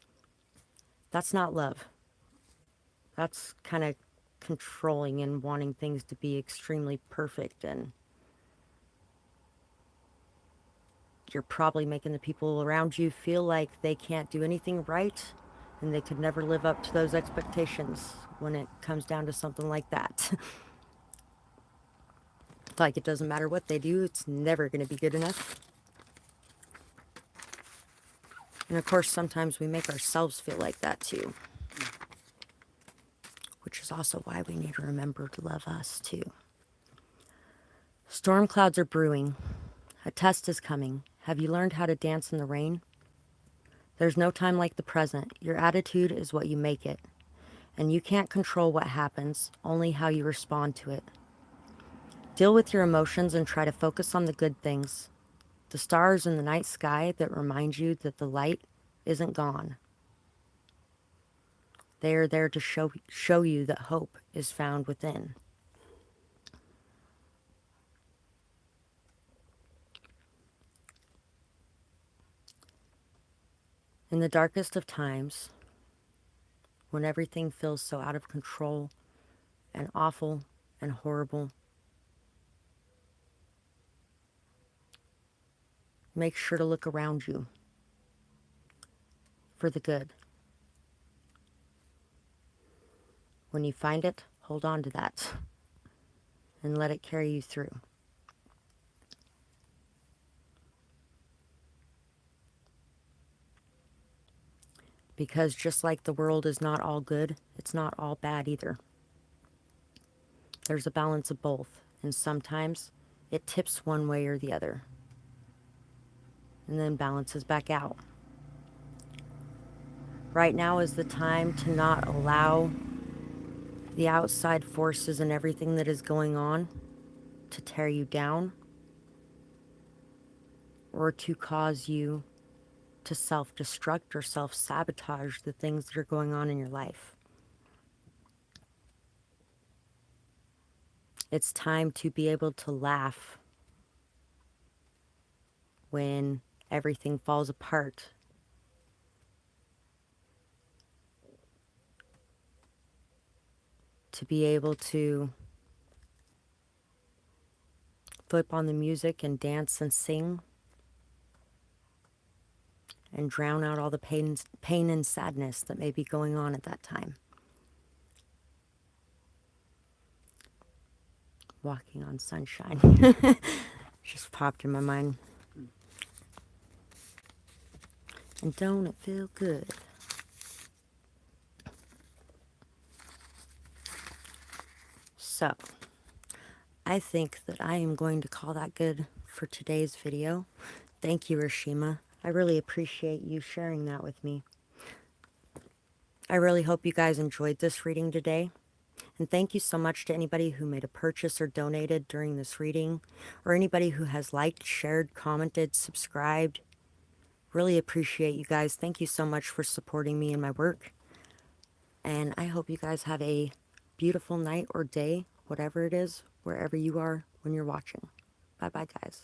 that's not love. That's kind of controlling and wanting things to be extremely perfect, and you're probably making the people around you feel like they can't do anything right and they could never live up to those expectations when it comes down to something like that. Like it doesn't matter what they do, it's never going to be good enough. And of course, sometimes we make ourselves feel like that too, which is also why we need to remember to love us too. Storm clouds are brewing. A test is coming. Have you learned how to dance in the rain? There's no time like the present. Your attitude is what you make it. And you can't control what happens, only how you respond to it. Deal with your emotions and try to focus on the good things. The stars in the night sky that remind you that the light isn't gone. They are there to show you that hope is found within. In the darkest of times, when everything feels so out of control and awful and horrible. Make sure to look around you for the good. When you find it, hold on to that and let it carry you through. Because just like the world is not all good, it's not all bad either. There's a balance of both, and sometimes it tips one way or the other, and then balances back out. Right now is the time to not allow the outside forces and everything that is going on to tear you down or to cause you to self-destruct or self-sabotage the things that are going on in your life. It's time to be able to laugh when everything falls apart. To be able to flip on the music and dance and sing and drown out all the pain and sadness that may be going on at that time. Walking on sunshine. Just popped in my mind. And don't it feel good? So, I think that I am going to call that good for today's video. Thank you, Urshima. I really appreciate you sharing that with me. I really hope you guys enjoyed this reading today. And thank you so much to anybody who made a purchase or donated during this reading, or anybody who has liked, shared, commented, subscribed. Really appreciate you guys. Thank you so much for supporting me in my work. And I hope you guys have a beautiful night or day, whatever it is, wherever you are when you're watching. Bye-bye, guys.